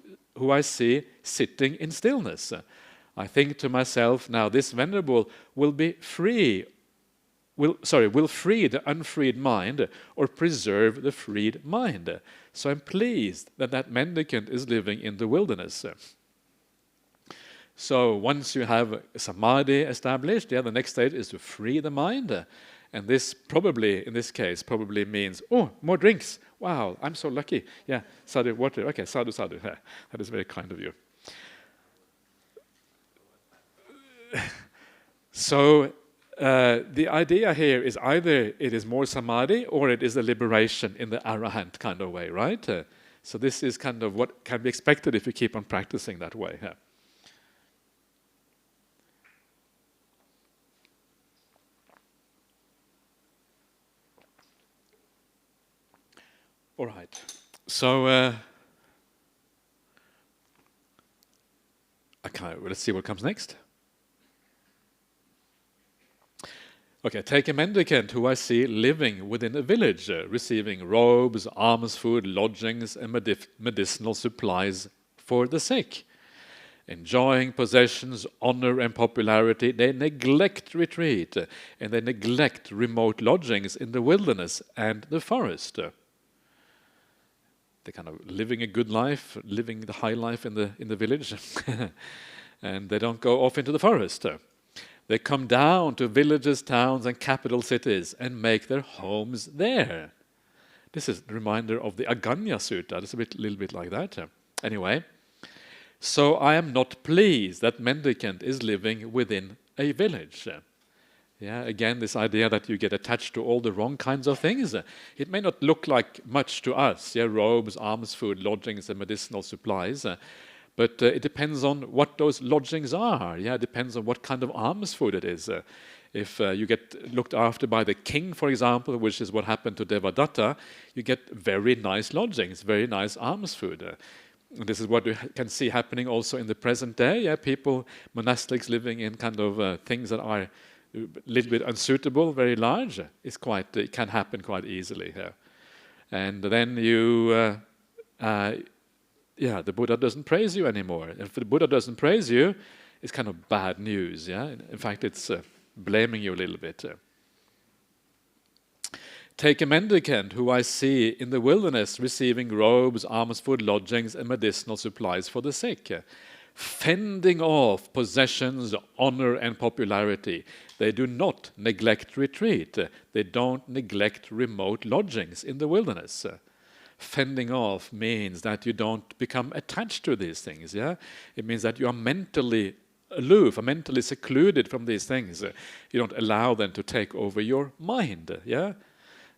I see sitting in stillness. I think to myself, now this venerable will free the unfreed mind or preserve the freed mind. So I'm pleased that mendicant is living in the wilderness. So once you have samadhi established, the next stage is to free the mind. And this probably, in this case, probably means, oh, more drinks. Wow, I'm so lucky. Yeah, sadhu, water. Okay, sadhu, sadhu. That is very kind of you. So the idea here is either it is more samadhi or it is a liberation in the arahant kind of way, right? So this is kind of what can be expected if you keep on practicing that way. All right, so let's see what comes next. Okay, take a mendicant who I see living within a village, receiving robes, alms food, lodgings, and medicinal supplies for the sick. Enjoying possessions, honor, and popularity, they neglect retreat, and they neglect remote lodgings in the wilderness and the forest. They're kind of living a good life, living the high life in the village, and they don't go off into the forest. They come down to villages, towns, and capital cities and make their homes there. This is a reminder of the Aganya Sutta. It's a little bit like that. Anyway, so I am not pleased that mendicant is living within a village. Yeah, again, this idea that you get attached to all the wrong kinds of things. It may not look like much to us, yeah, robes, alms food, lodgings, and medicinal supplies, but it depends on what those lodgings are. Yeah, it depends on what kind of alms food it is. If you get looked after by the king, for example, which is what happened to Devadatta, you get very nice lodgings, very nice alms food. And this is what you can see happening also in the present day. Yeah, people, monastics living in kind of things that are a little bit unsuitable, very large. It can happen quite easily here. And then the Buddha doesn't praise you anymore. And if the Buddha doesn't praise you, it's kind of bad news. Yeah, in fact, it's blaming you a little bit. Take a mendicant who I see in the wilderness receiving robes, alms, food, lodgings, and medicinal supplies for the sick, fending off possessions, honor, and popularity. They do not neglect retreat. They don't neglect remote lodgings in the wilderness. Fending off means that you don't become attached to these things. Yeah, it means that you are mentally aloof, or mentally secluded from these things. You don't allow them to take over your mind. Yeah.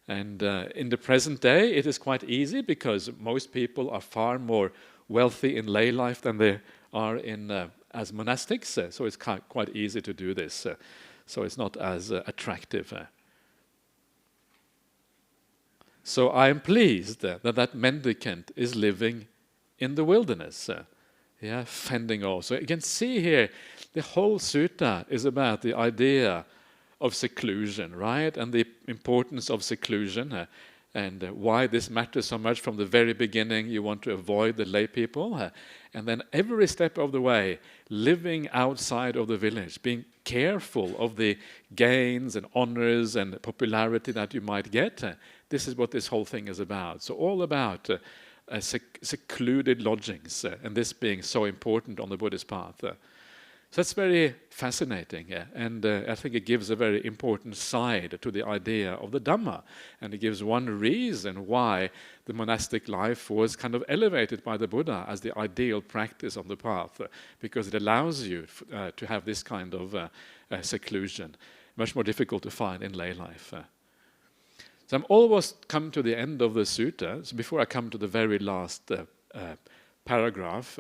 And in the present day, it is quite easy because most people are far more wealthy in lay life than they are in as monastics. So it's quite easy to do this. So it's not as attractive. So I am pleased that mendicant is living in the wilderness. Yeah, fending off. So you can see here, the whole sutta is about the idea of seclusion, right? And the importance of seclusion and why this matters so much. From the very beginning, you want to avoid the lay people. And then every step of the way, living outside of the village, being careful of the gains and honors and popularity that you might get. This is what this whole thing is about. So all about secluded lodgings, and this being so important on the Buddhist path. So that's very fascinating, and I think it gives a very important side to the idea of the Dhamma, and it gives one reason why the monastic life was kind of elevated by the Buddha as the ideal practice on the path, because it allows you to have this kind of seclusion, much more difficult to find in lay life. So I'm almost come to the end of the sutta. So before I come to the very last paragraph,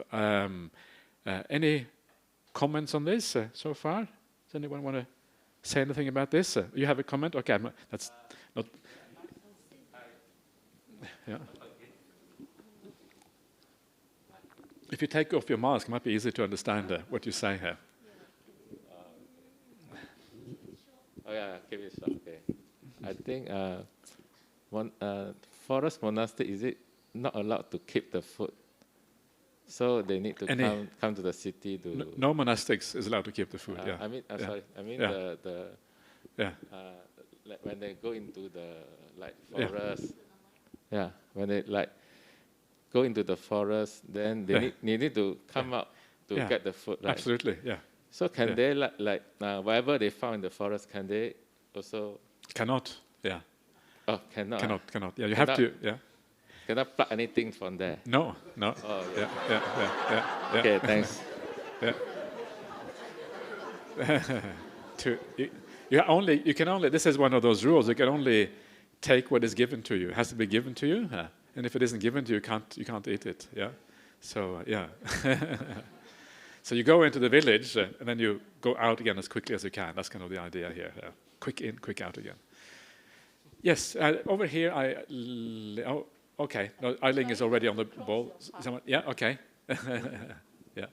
any comments on this so far? Does anyone want to say anything about this? You have a comment? Okay, that's not. Yeah. If you take off your mask, it might be easy to understand what you say here. Oh yeah, keep it short. Okay. I think forest monastic, is it not allowed to keep the food? So they need to come to the city to. No monastics is allowed to keep the food. Yeah. I mean, sorry. I mean like when they go into the forest. Yeah. When they go into the forest, then they need to come out to get the food. Right? Absolutely. Yeah. So can they whatever they found in the forest? Can they also? Cannot. Yeah. Oh, cannot. Cannot. Yeah, you have to. Yeah. Cannot pluck anything from there. No. Oh, yeah. Yeah. Okay, thanks. You can only. This is one of those rules. You can only take what is given to you. It has to be given to you, and if it isn't given to you, you can't eat it. Yeah. So yeah. So you go into the village and then you go out again as quickly as you can. That's kind of the idea here. Quick in, quick out again. Yes, over here. Okay. No, Eiling is already on the ball. Someone? Yeah. Okay. Yeah.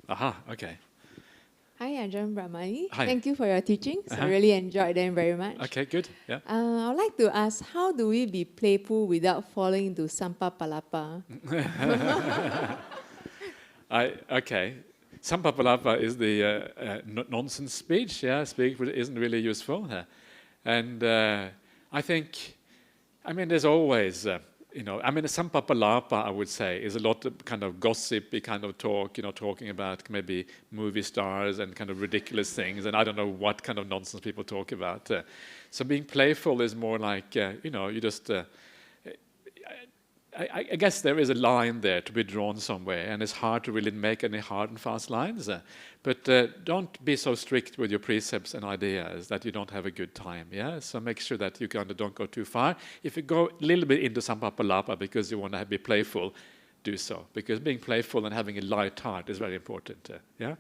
Aha. Okay. Hi, Ajahn Brahmali. Hi. Thank you for your teachings. I really enjoyed them very much. Okay. Good. Yeah. I would like to ask, how do we be playful without falling into sampapalapa? Okay. Sampapalapa is the nonsense speech. Yeah, speech which isn't really useful. And I think, there's always, sampapalapa, I would say, is a lot of kind of gossipy kind of talk, talking about maybe movie stars and kind of ridiculous things, and I don't know what kind of nonsense people talk about. So being playful is more like, you just... I guess there is a line there to be drawn somewhere, and it's hard to really make any hard and fast lines. But don't be so strict with your precepts and ideas that you don't have a good time. Yeah, so make sure that you kind of don't go too far. If you go a little bit into sampapalapa because you want to be playful, do so. Because being playful and having a light heart is very important. Yeah,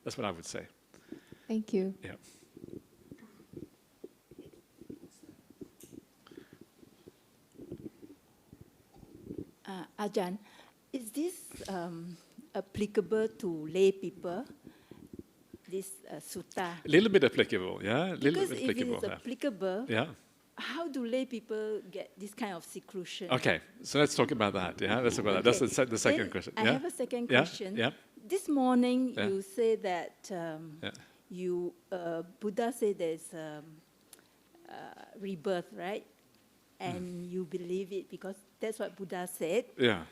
that's what I would say. Thank you. Yeah. Ajahn, is this applicable to lay people, this sutta? A little bit applicable, yeah? Because if it is applicable, yeah. How do lay people get this kind of seclusion? Okay, so let's talk about that, yeah? Let's talk about that. That's the second question. I have a second question. Yeah. This morning you say that Buddha said there's rebirth, right? And you believe it because that's what Buddha said. Yeah.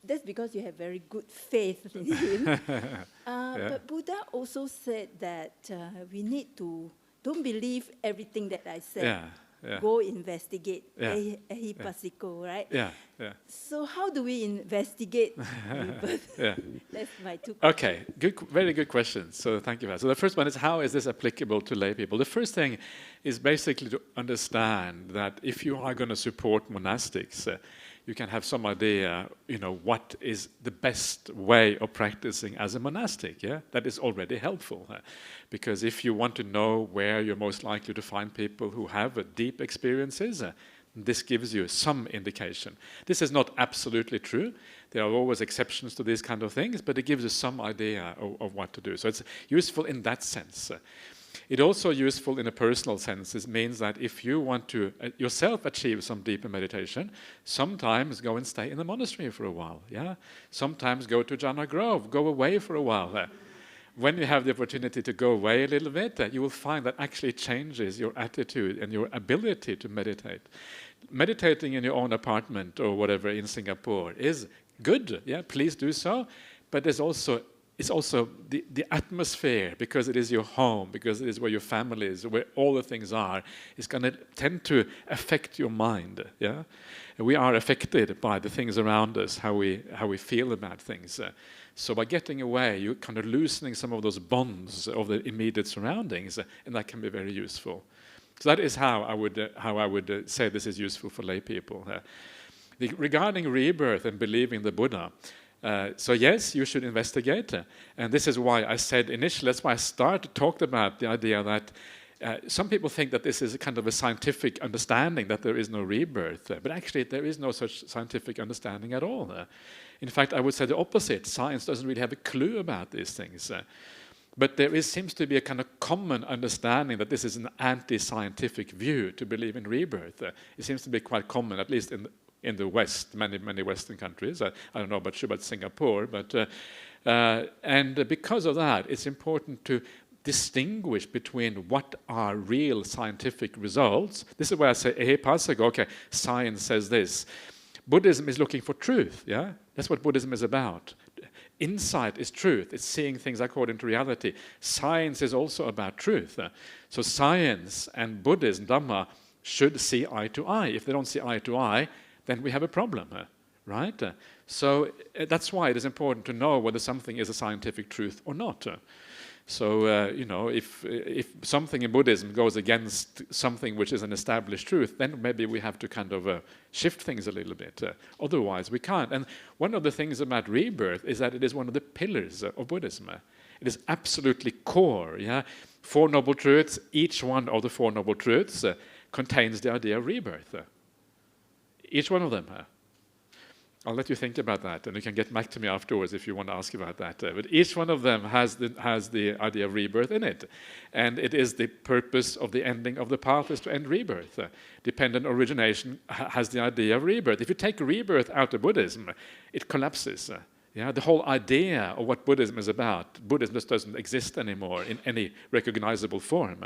That's because you have very good faith in him. But Buddha also said that we need to don't believe everything that I said. Yeah. Yeah. Go investigate. Yeah. 𝑂𝑏𝑠𝑐𝑢𝑟𝑒, right? Yeah. Yeah. So how do we investigate? Yeah. That's my two questions. Okay, very good question. So thank you for that. So the first one is, how is this applicable to lay people? The first thing is basically to understand that if you are going to support monastics, you can have some idea, what is the best way of practicing as a monastic. Yeah, that is already helpful, because if you want to know where you're most likely to find people who have deep experiences, this gives you some indication. This is not absolutely true. There are always exceptions to these kind of things, but it gives you some idea of what to do. So it's useful in that sense. It's also useful in a personal sense. It means that if you want to yourself achieve some deeper meditation, sometimes go and stay in the monastery for a while. Yeah, sometimes go to Jhana Grove, go away for a while. When you have the opportunity to go away a little bit, you will find that actually changes your attitude and your ability to meditate. Meditating in your own apartment or whatever in Singapore is good. Yeah, please do so. But it's also the atmosphere, because it is your home, because it is where your family is, where all the things are, is going to tend to affect your mind. Yeah, and we are affected by the things around us, how we feel about things. So by getting away, you're kind of loosening some of those bonds of the immediate surroundings, and that can be very useful. So that is how I would say this is useful for lay people. Regarding rebirth and believing the Buddha, so yes, you should investigate, and this is why I said initially, that's why I talked about the idea that some people think that this is a kind of a scientific understanding, that there is no rebirth, but actually there is no such scientific understanding at all. In fact, I would say the opposite. Science doesn't really have a clue about these things. But there seems to be a kind of common understanding that this is an anti-scientific view to believe in rebirth. It seems to be quite common, at least in the West, many Western countries. I don't know about Singapore, but and because of that, it's important to distinguish between what are real scientific results. This is where I say, okay, science says this. Buddhism is looking for truth, yeah? That's what Buddhism is about. Insight is truth. It's seeing things according to reality. Science is also about truth. So science and Buddhism, Dhamma, should see eye to eye. If they don't see eye to eye, then we have a problem, right? So that's why it is important to know whether something is a scientific truth or not. So, if something in Buddhism goes against something which is an established truth, then maybe we have to kind of shift things a little bit. Otherwise, we can't. And one of the things about rebirth is that it is one of the pillars of Buddhism. It is absolutely core. Yeah, Four Noble Truths. Each one of the Four Noble Truths contains the idea of rebirth. Each one of them. I'll let you think about that, and you can get back to me afterwards if you want to ask about that. But each one of them has the idea of rebirth in it, and it is the purpose of the ending of the path is to end rebirth. Dependent origination has the idea of rebirth. If you take rebirth out of Buddhism, it collapses. The whole idea of what Buddhism is about, Buddhism just doesn't exist anymore in any recognizable form.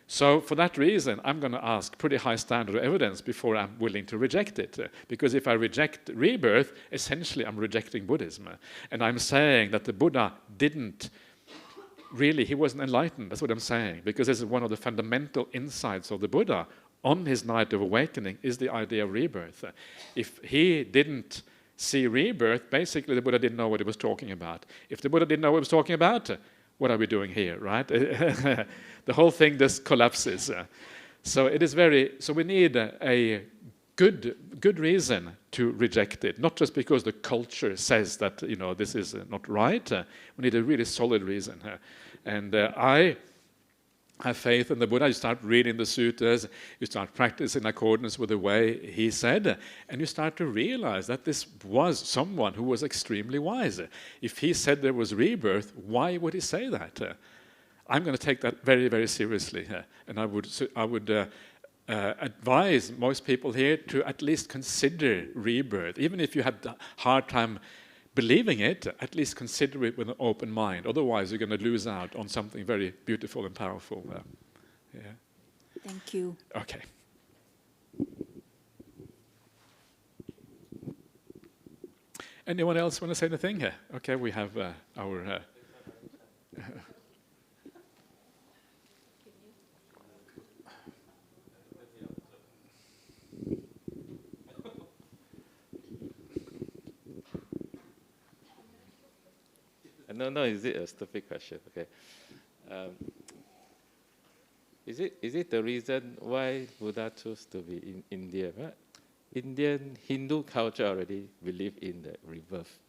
So for that reason, I'm going to ask pretty high standard of evidence before I'm willing to reject it. Because if I reject rebirth, essentially I'm rejecting Buddhism. And I'm saying that the Buddha he wasn't enlightened. That's what I'm saying. Because this is one of the fundamental insights of the Buddha on his night of awakening is the idea of rebirth. If he didn't see rebirth, basically the Buddha didn't know what he was talking about. If the Buddha didn't know what he was talking about, what are we doing here, right? The whole thing just collapses. So it is so we need a good reason to reject it, not just because the culture says that this is not right. We need a really solid reason. And I have faith in the Buddha. You start reading the suttas, you start practicing in accordance with the way he said, and you start to realize that this was someone who was extremely wise. If he said there was rebirth, why would he say that? I'm going to take that very, very seriously, and I would advise most people here to at least consider rebirth, even if you have a hard time believing it, at least consider it with an open mind. Otherwise, you're going to lose out on something very beautiful and powerful. Yeah. Thank you. Okay. Anyone else want to say anything here? Okay, we have our... No, is it a stupid question? Okay. Is it the reason why Buddha chose to be in India? Right? Indian Hindu culture already believe in the rebirth.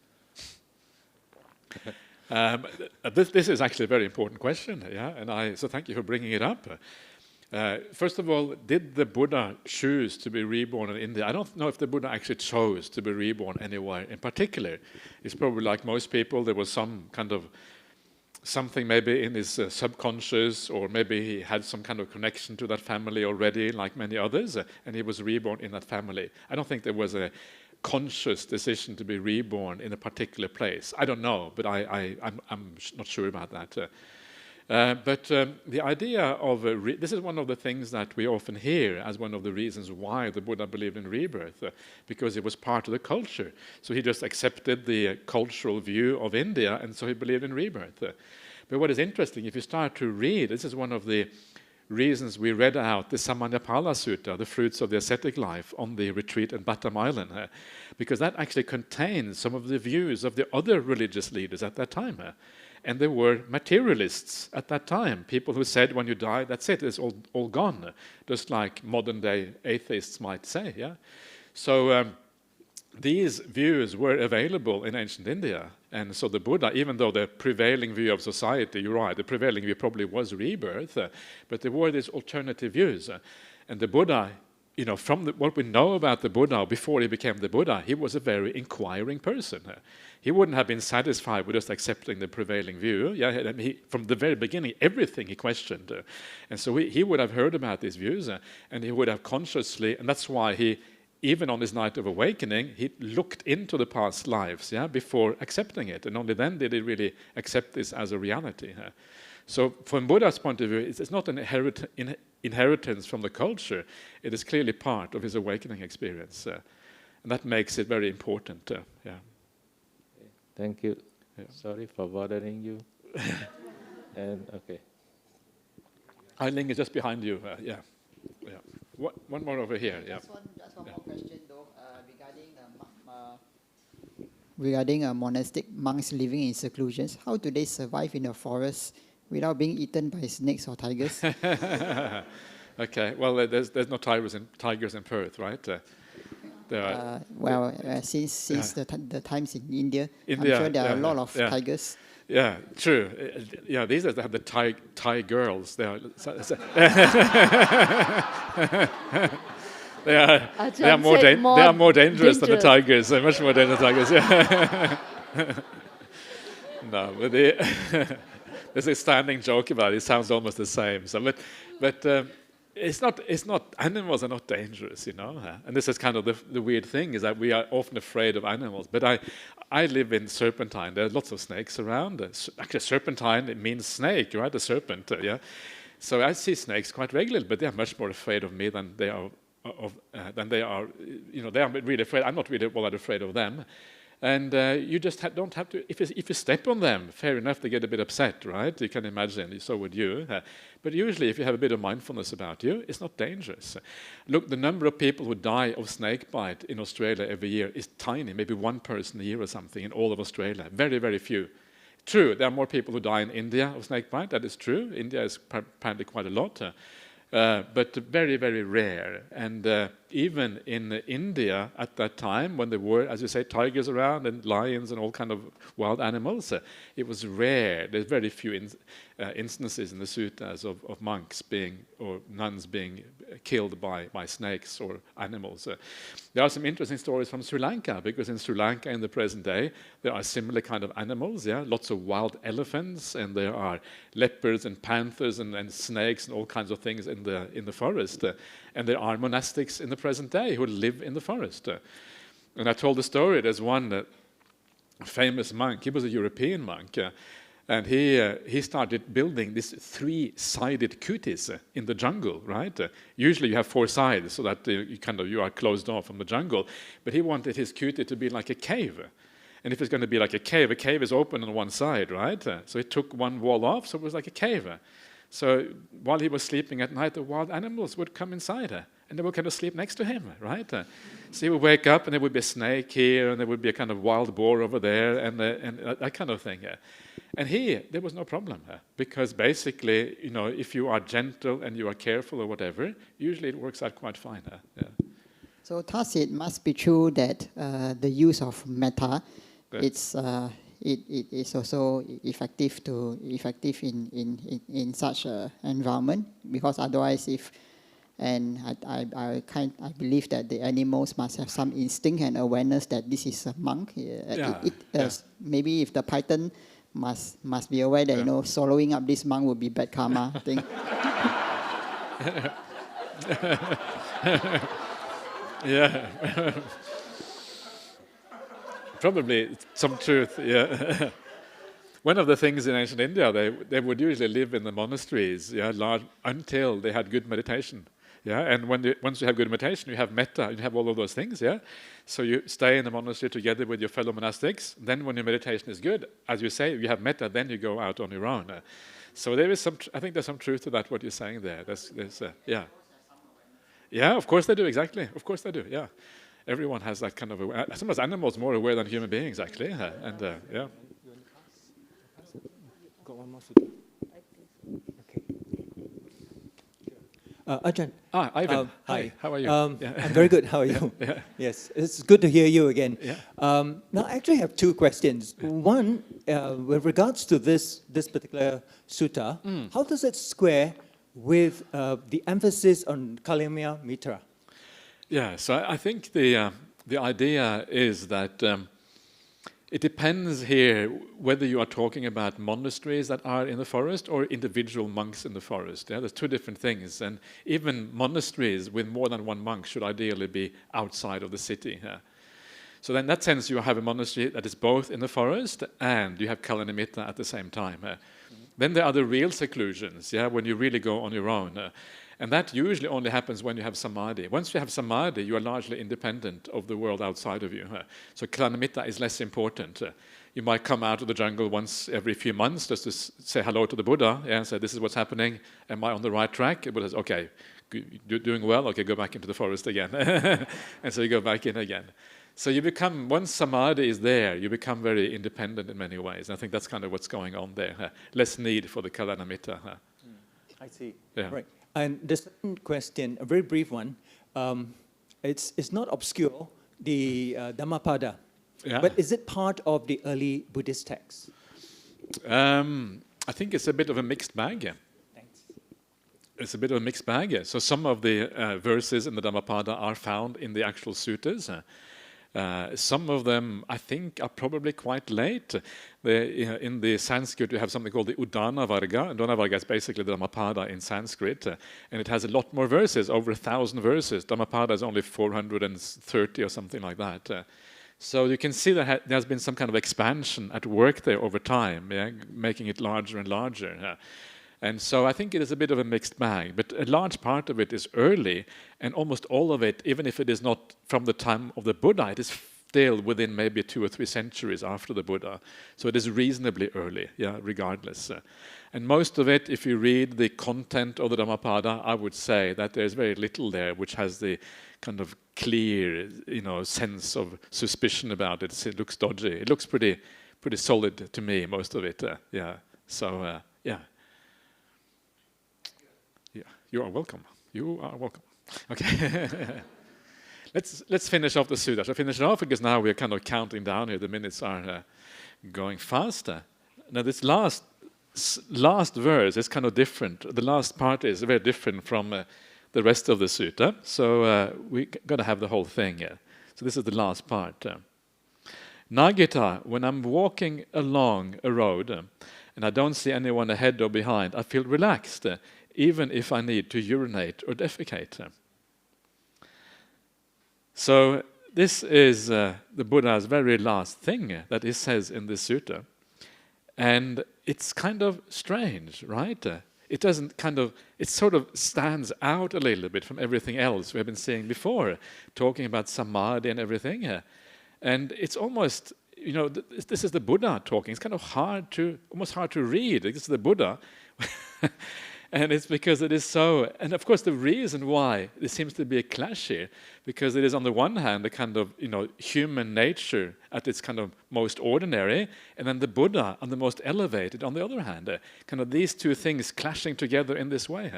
This is actually a very important question, yeah, and so thank you for bringing it up. First of all, did the Buddha choose to be reborn in India? I don't know if the Buddha actually chose to be reborn anywhere in particular. It's probably like most people, there was some kind of something maybe in his subconscious, or maybe he had some kind of connection to that family already, like many others, and he was reborn in that family. I don't think there was a conscious decision to be reborn in a particular place. I don't know, but I'm not sure about that. But the idea of this is one of the things that we often hear as one of the reasons why the Buddha believed in rebirth, because it was part of the culture. So he just accepted the cultural view of India, and so he believed in rebirth. But what is interesting, if you start to read, this is one of the reasons we read out the Samannapala Sutta, the fruits of the ascetic life, on the retreat in Batam Island, because that actually contains some of the views of the other religious leaders at that time. And they were materialists at that time, people who said when you die, that's it, it's all gone, just like modern-day atheists might say. Yeah. So these views were available in ancient India, and so the Buddha, even though the prevailing view of society, you're right, the prevailing view probably was rebirth, but there were these alternative views. And the Buddha, you know, from what we know about the Buddha before he became the Buddha, he was a very inquiring person. He wouldn't have been satisfied with just accepting the prevailing view. Yeah, from the very beginning, everything he questioned. And so he would have heard about these views, and he would have consciously, and that's why he, even on his night of awakening, he looked into the past lives, yeah, before accepting it. And only then did he really accept this as a reality. So from Buddha's point of view, it's not an inheritance from the culture. It is clearly part of his awakening experience. And that makes it very important. Yeah. Thank you. Yeah. Sorry for bothering you. And okay. Eiling is just behind you. Yeah. One more over here. Yeah. Just one more question though, regarding monastic monks living in seclusions. How do they survive in the forest without being eaten by snakes or tigers? Okay. Well, there's no tigers in Perth, right? Since the times in India, I'm sure there are a lot of tigers. Yeah, true. Yeah, these days they have the Thai girls. They are they are more dangerous than the tigers. They're much more dangerous than the tigers. Yeah. No, but there's a standing joke about it. It sounds almost the same. So, but it's not. Animals are not dangerous, you know. And this is kind of the weird thing, is that we are often afraid of animals. But I live in Serpentine. There are lots of snakes around. Actually, Serpentine, it means snake, right? A serpent, yeah. So I see snakes quite regularly, but they are much more afraid of me than they are you know. They are really afraid. I'm not really all that afraid of them. And you just don't have to, if you step on them, fair enough, they get a bit upset, right? You can imagine, so would you. But usually, if you have a bit of mindfulness about you, it's not dangerous. Look, the number of people who die of snake bite in Australia every year is tiny, maybe one person a year or something in all of Australia. Very, very few. True, there are more people who die in India of snake bite, that is true. India is apparently quite a lot. But very, very rare. And even in India at that time, when there were, as you say, tigers around and lions and all kind of wild animals, it was rare. There's very few instances in the suttas of monks or nuns being killed by snakes or animals. There are some interesting stories from Sri Lanka, because in Sri Lanka in the present day, there are similar kind of animals, yeah, lots of wild elephants, and there are leopards and panthers and snakes and all kinds of things in the forest. And there are monastics in the present day who live in the forest. And I told the story, there's one famous monk. He was a European monk, and he started building this 3-sided kutis in the jungle, right? Usually you have 4 sides so that you are closed off from the jungle, but he wanted his kuti to be like a cave. And if it's going to be like a cave is open on one side, right? So he took one wall off, so it was like a cave. So while he was sleeping at night, the wild animals would come inside, and they would kind of sleep next to him, right? So he would wake up, and there would be a snake here, and there would be a kind of wild boar over there, and that kind of thing. And there was no problem, because basically, if you are gentle and you are careful or whatever, usually it works out quite fine. So thus it must be true that the use of metta, it is also effective in such an environment, because otherwise I believe that the animals must have some instinct and awareness that this is a monk. Maybe if the python must be aware that swallowing up this monk would be bad karma. I think. Yeah. Probably some truth, yeah. One of the things in ancient India, they would usually live in the monasteries, until they had good meditation. Yeah, and once you have good meditation, you have metta, you have all of those things, yeah? So you stay in the monastery together with your fellow monastics. Then when your meditation is good, as you say, you have metta, then you go out on your own. So there is I think there's some truth to that, what you're saying there. Yeah. Yeah, of course they do, exactly. Of course they do, yeah. Everyone has that kind of sometimes animals more aware than human beings, actually. And yeah. Got one more. Okay. Ajahn. Ivan. Hi. How are you? I'm very good. How are you? Yeah. Yes, it's good to hear you again. Yeah. Now, I actually have 2 questions. One, with regards to this particular sutta, how does it square with the emphasis on Kalyana Mitra? Yeah, so I think the idea is that it depends here whether you are talking about monasteries that are in the forest or individual monks in the forest. Yeah, there's 2 different things, and even monasteries with more than 1 monk should ideally be outside of the city. So then in that sense you have a monastery that is both in the forest and you have Kalyana Mitra at the same time. Then there are the real seclusions, when you really go on your own. And that usually only happens when you have samadhi. Once you have samadhi, you are largely independent of the world outside of you. So Kalyana Mitra is less important. You might come out of the jungle once every few months just to say hello to the Buddha and say, this is what's happening. Am I on the right track? The Buddha says, okay, you're doing well. Okay, go back into the forest again. And so you go back in again. So you become, once samadhi is there, you become very independent in many ways. And I think that's kind of what's going on there. Less need for the Kalyana Mitra. I see. Yeah. Right. And the second question, a very brief one, it's not obscure, the Dhammapada, but is it part of the early Buddhist texts? I think it's a bit of a mixed bag. Thanks. It's a bit of a mixed bag. So some of the verses in the Dhammapada are found in the actual suttas. Some of them, I think, are probably quite late. In the Sanskrit, you have something called the Udana Varga. Udana Varga is basically the Dhammapada in Sanskrit, and it has a lot more verses, over 1,000 verses. Dhammapada is only 430 or something like that. So you can see that there's been some kind of expansion at work there over time, making it larger and larger. And so I think it is a bit of a mixed bag, but a large part of it is early, and almost all of it, even if it is not from the time of the Buddha, it is still within maybe 2 or 3 centuries after the Buddha. So it is reasonably early, regardless. And most of it, if you read the content of the Dhammapada, I would say that there's very little there which has the kind of clear, sense of suspicion about it. It looks dodgy. It looks pretty solid to me, most of it. So, yeah. You are welcome. You are welcome. Okay. Let's finish off the sutta. So finish it off because now we are kind of counting down here. The minutes are going faster. Now this last verse is kind of different. The last part is very different from the rest of the sutta. So we're going to have the whole thing here. So this is the last part. Nagita, when I'm walking along a road and I don't see anyone ahead or behind, I feel relaxed, even if I need to urinate or defecate. So this is the Buddha's very last thing that he says in this sutta. And it's kind of strange, right? It doesn't kind of, it sort of stands out a little bit from everything else we have been seeing before, talking about samadhi and everything. And it's almost, you know, this is the Buddha talking. It's kind of almost hard to read. This is the Buddha. And it's because it is so, and of course the reason why there seems to be a clash here, because it is on the one hand the kind of, you know, human nature at its kind of most ordinary, and then the Buddha on the most elevated on the other hand. Kind of these two things clashing together in this way.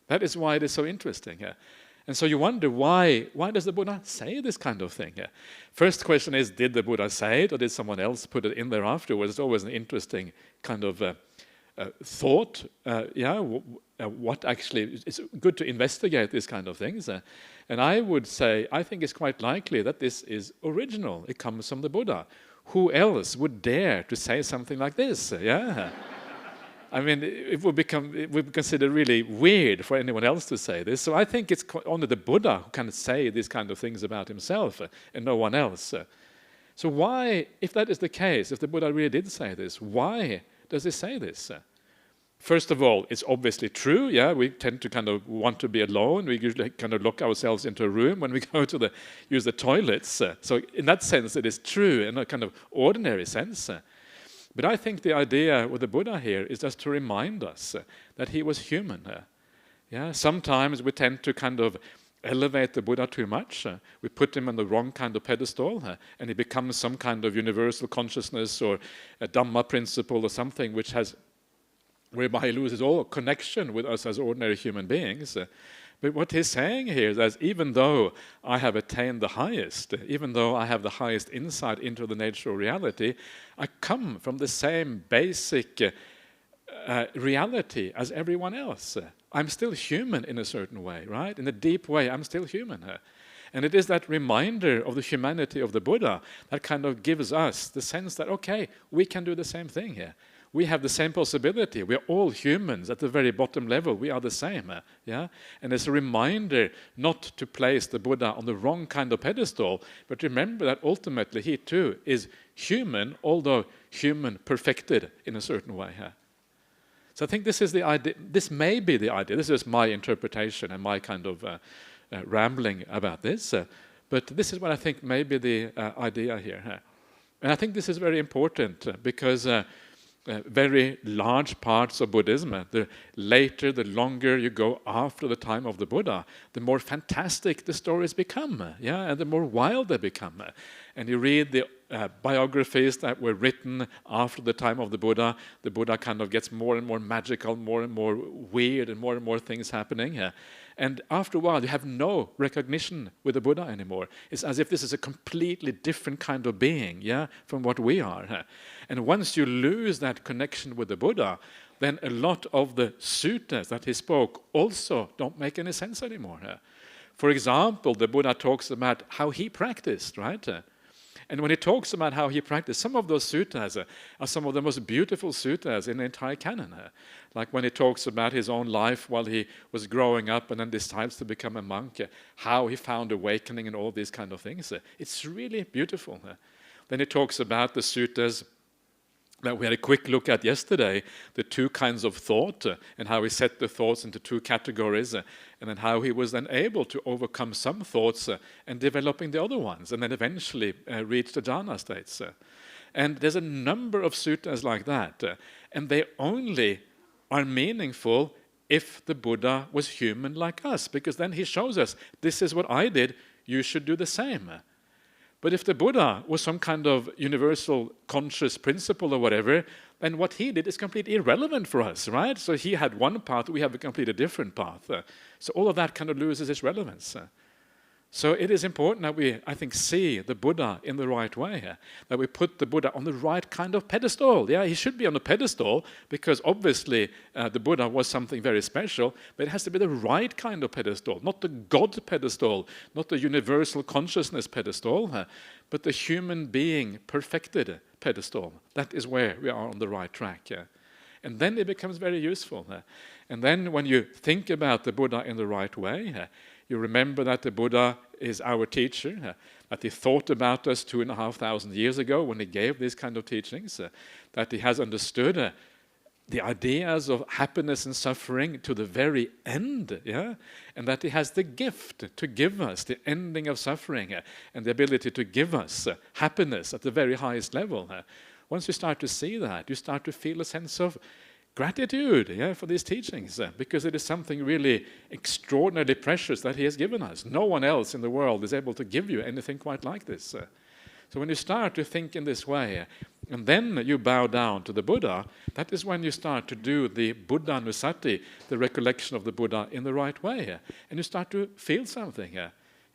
That is why it is so interesting. And so you wonder why does the Buddha say this kind of thing? First question is, did the Buddha say it, or did someone else put it in there afterwards? It's always an interesting kind of thought, what actually, it's good to investigate these kind of things. And I would say, I think it's quite likely that this is original. It comes from the Buddha. Who else would dare to say something like this? Yeah. I mean, it would be considered really weird for anyone else to say this. So I think it's only the Buddha who can say these kind of things about himself and no one else. So why, if that is the case, if the Buddha really did say this, why does he say this? First of all, it's obviously true. Yeah, we tend to kind of want to be alone. We usually kind of lock ourselves into a room when we go to use the toilets. So in that sense, it is true in a kind of ordinary sense. But I think the idea with the Buddha here is just to remind us that he was human. Yeah, sometimes we tend to kind of elevate the Buddha too much. We put him on the wrong kind of pedestal, and he becomes some kind of universal consciousness or a Dhamma principle or something whereby he loses all connection with us as ordinary human beings. But what he's saying here is that even though I have attained the highest, even though I have the highest insight into the nature of reality, I come from the same basic reality as everyone else. I'm still human in a certain way, right? In a deep way, I'm still human. And it is that reminder of the humanity of the Buddha that kind of gives us the sense that, okay, we can do the same thing here. We have the same possibility. We are all humans at the very bottom level. We are the same. Yeah? And it's a reminder not to place the Buddha on the wrong kind of pedestal, but remember that ultimately he too is human, although human perfected in a certain way. So I think this is the idea. This may be the idea. This is my interpretation and my kind of rambling about this. But this is what I think may be the idea here. And I think this is very important because very large parts of Buddhism, the later, the longer you go after the time of the Buddha, the more fantastic the stories become, and the more wild they become. And you read the biographies that were written after the time of the Buddha kind of gets more and more magical, more and more weird, and more things happening. And after a while, you have no recognition with the Buddha anymore. It's as if this is a completely different kind of being, from what we are. And once you lose that connection with the Buddha, then a lot of the suttas that he spoke also don't make any sense anymore. For example, the Buddha talks about how he practiced, right? And when he talks about how he practiced, some of those suttas are some of the most beautiful suttas in the entire canon. Like when he talks about his own life while he was growing up and then decides to become a monk, how he found awakening and all these kind of things. It's really beautiful. Then he talks about the suttas that we had a quick look at yesterday, the two kinds of thought, and how he set the thoughts into two categories, and then how he was then able to overcome some thoughts and developing the other ones, and then eventually reach the jhana states. And there's a number of suttas like that, and they only are meaningful if the Buddha was human like us, because then he shows us, this is what I did, you should do the same. But if the Buddha was some kind of universal conscious principle or whatever, then what he did is completely irrelevant for us, right? So he had one path, we have a completely different path. So all of that kind of loses its relevance. So it is important that we, I think, see the Buddha in the right way, that we put the Buddha on the right kind of pedestal. Yeah, he should be on the pedestal because obviously the Buddha was something very special, but it has to be the right kind of pedestal, not the God pedestal, not the universal consciousness pedestal, but the human being perfected pedestal. That is where we are on the right track. And then it becomes very useful. And then when you think about the Buddha in the right way, you remember that the Buddha is our teacher, that he thought about us 2,500 years ago when he gave these kind of teachings, that he has understood the ideas of happiness and suffering to the very end, and that he has the gift to give us the ending of suffering and the ability to give us happiness at the very highest level. Once you start to see that, you start to feel a sense of gratitude for these teachings, because it is something really extraordinarily precious that he has given us. No one else in the world is able to give you anything quite like this. So when you start to think in this way, and then you bow down to the Buddha, that is when you start to do the Buddhanusati, the recollection of the Buddha, in the right way. And you start to feel something.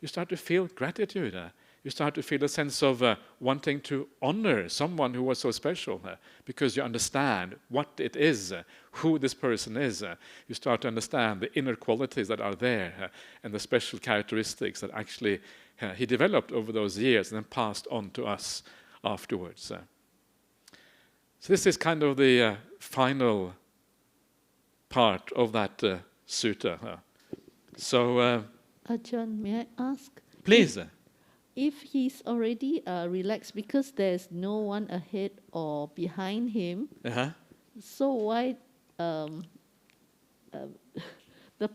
You start to feel gratitude. You start to feel a sense of wanting to honor someone who was so special, because you understand what it is, who this person is. You start to understand the inner qualities that are there, and the special characteristics that actually he developed over those years and then passed on to us afterwards. So this is kind of the final part of that sutta. So, Ajahn, may I ask? Please. If he's already relaxed because there's no one ahead or behind him, so why the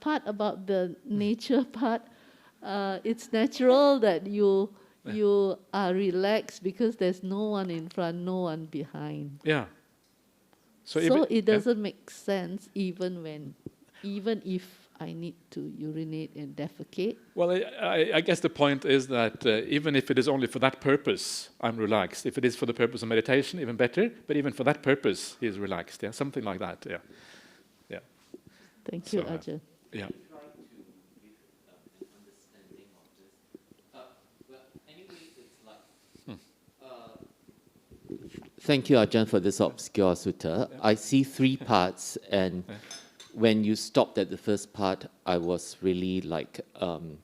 part about the nature part, it's natural that you are relaxed because there's no one in front, no one behind. Yeah. So it doesn't make sense even if I need to urinate and defecate. Well, I guess the point is that even if it is only for that purpose, I'm relaxed. If it is for the purpose of meditation, even better. But even for that purpose, he is relaxed. Yeah, something like that. Yeah. Thank you, Ajahn. Yeah. Thank you, Ajahn, for this Obscure Sutta. I see 3 parts, and when you stopped at the first part, I was really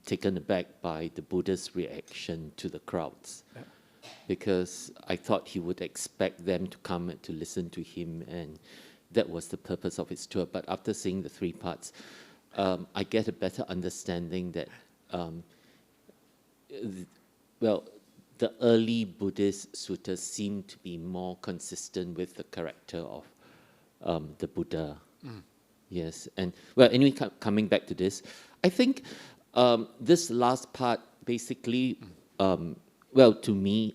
taken aback by the Buddha's reaction to the crowds, because I thought he would expect them to come and to listen to him, and that was the purpose of his tour. But after seeing the 3 parts, I get a better understanding that, the early Buddhist suttas seem to be more consistent with the character of the Buddha. Yes, and anyway, coming back to this, I think this last part basically, to me,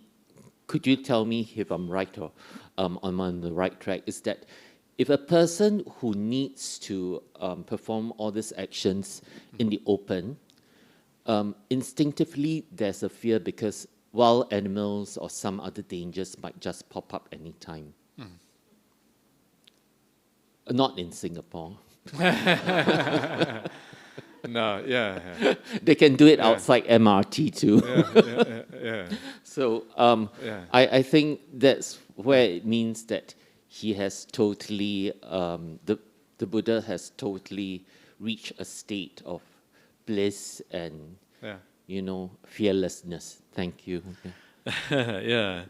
could you tell me if I'm right or I'm on the right track, is that if a person who needs to perform all these actions in the open, instinctively there's a fear because wild animals or some other dangers might just pop up anytime. Not in Singapore. No, They can do it outside MRT too. So I think that's where it means that he has totally, the Buddha has totally reached a state of bliss and fearlessness. Thank you. I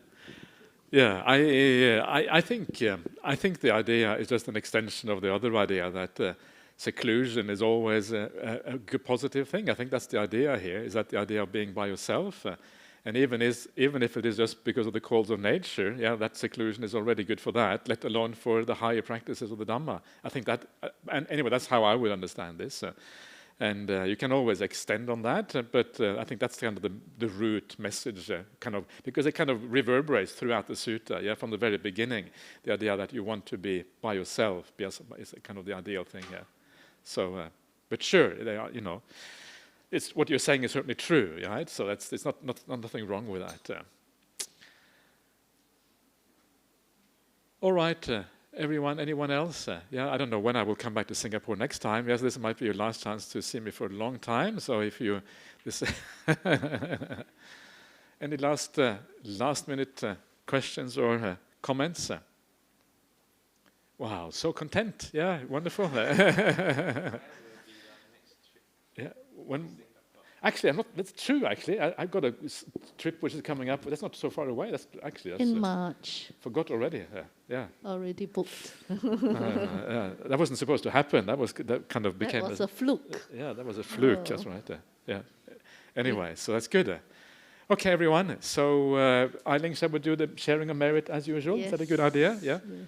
think the idea is just an extension of the other idea that seclusion is always a good positive thing. I think that's the idea here, is that the idea of being by yourself, and even if it is just because of the calls of nature, that seclusion is already good for that, let alone for the higher practices of the Dhamma. I think that, and anyway, that's how I would understand this. And you can always extend on that, but I think that's kind of the root message, because it kind of reverberates throughout the sutta, from the very beginning. The idea that you want to be by yourself is kind of the ideal thing, So, but sure, they are, it's what you're saying is certainly true, right? So it's not nothing wrong with that. All right. Everyone, anyone else? I don't know when I will come back to Singapore next time. Yes, this might be your last chance to see me for a long time. So if you, any last minute questions or comments? Wow, so content. Yeah, wonderful. When Actually, I'm not. That's true. Actually, I've got a trip which is coming up. That's not so far away. That's In March. Forgot already. Yeah. Already booked. That wasn't supposed to happen. That kind of became. That was a fluke. Yeah, that was a fluke. Oh. That's right. Yeah. Anyway, so that's good. Okay, everyone. So, 𝐸𝐴𝐿, shall we do the sharing of merit as usual? Yes. Is that a good idea? Yeah. Yes.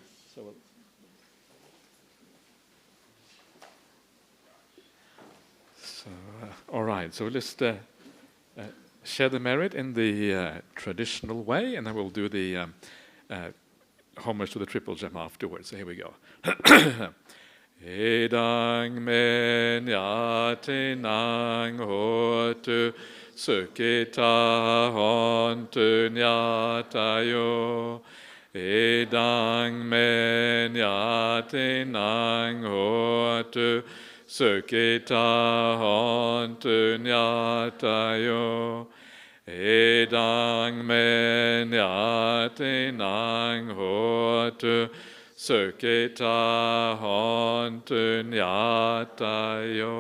So, all right. So let's share the merit in the traditional way, and then we'll do the homage to the triple gem afterwards. So here we go. Edang men yate nang hotu sukita hontu nyatayo. Edang men yate nang hotu sukita hontu nyatayo. Edang men yate nang hotu sukita hontu nyatayo.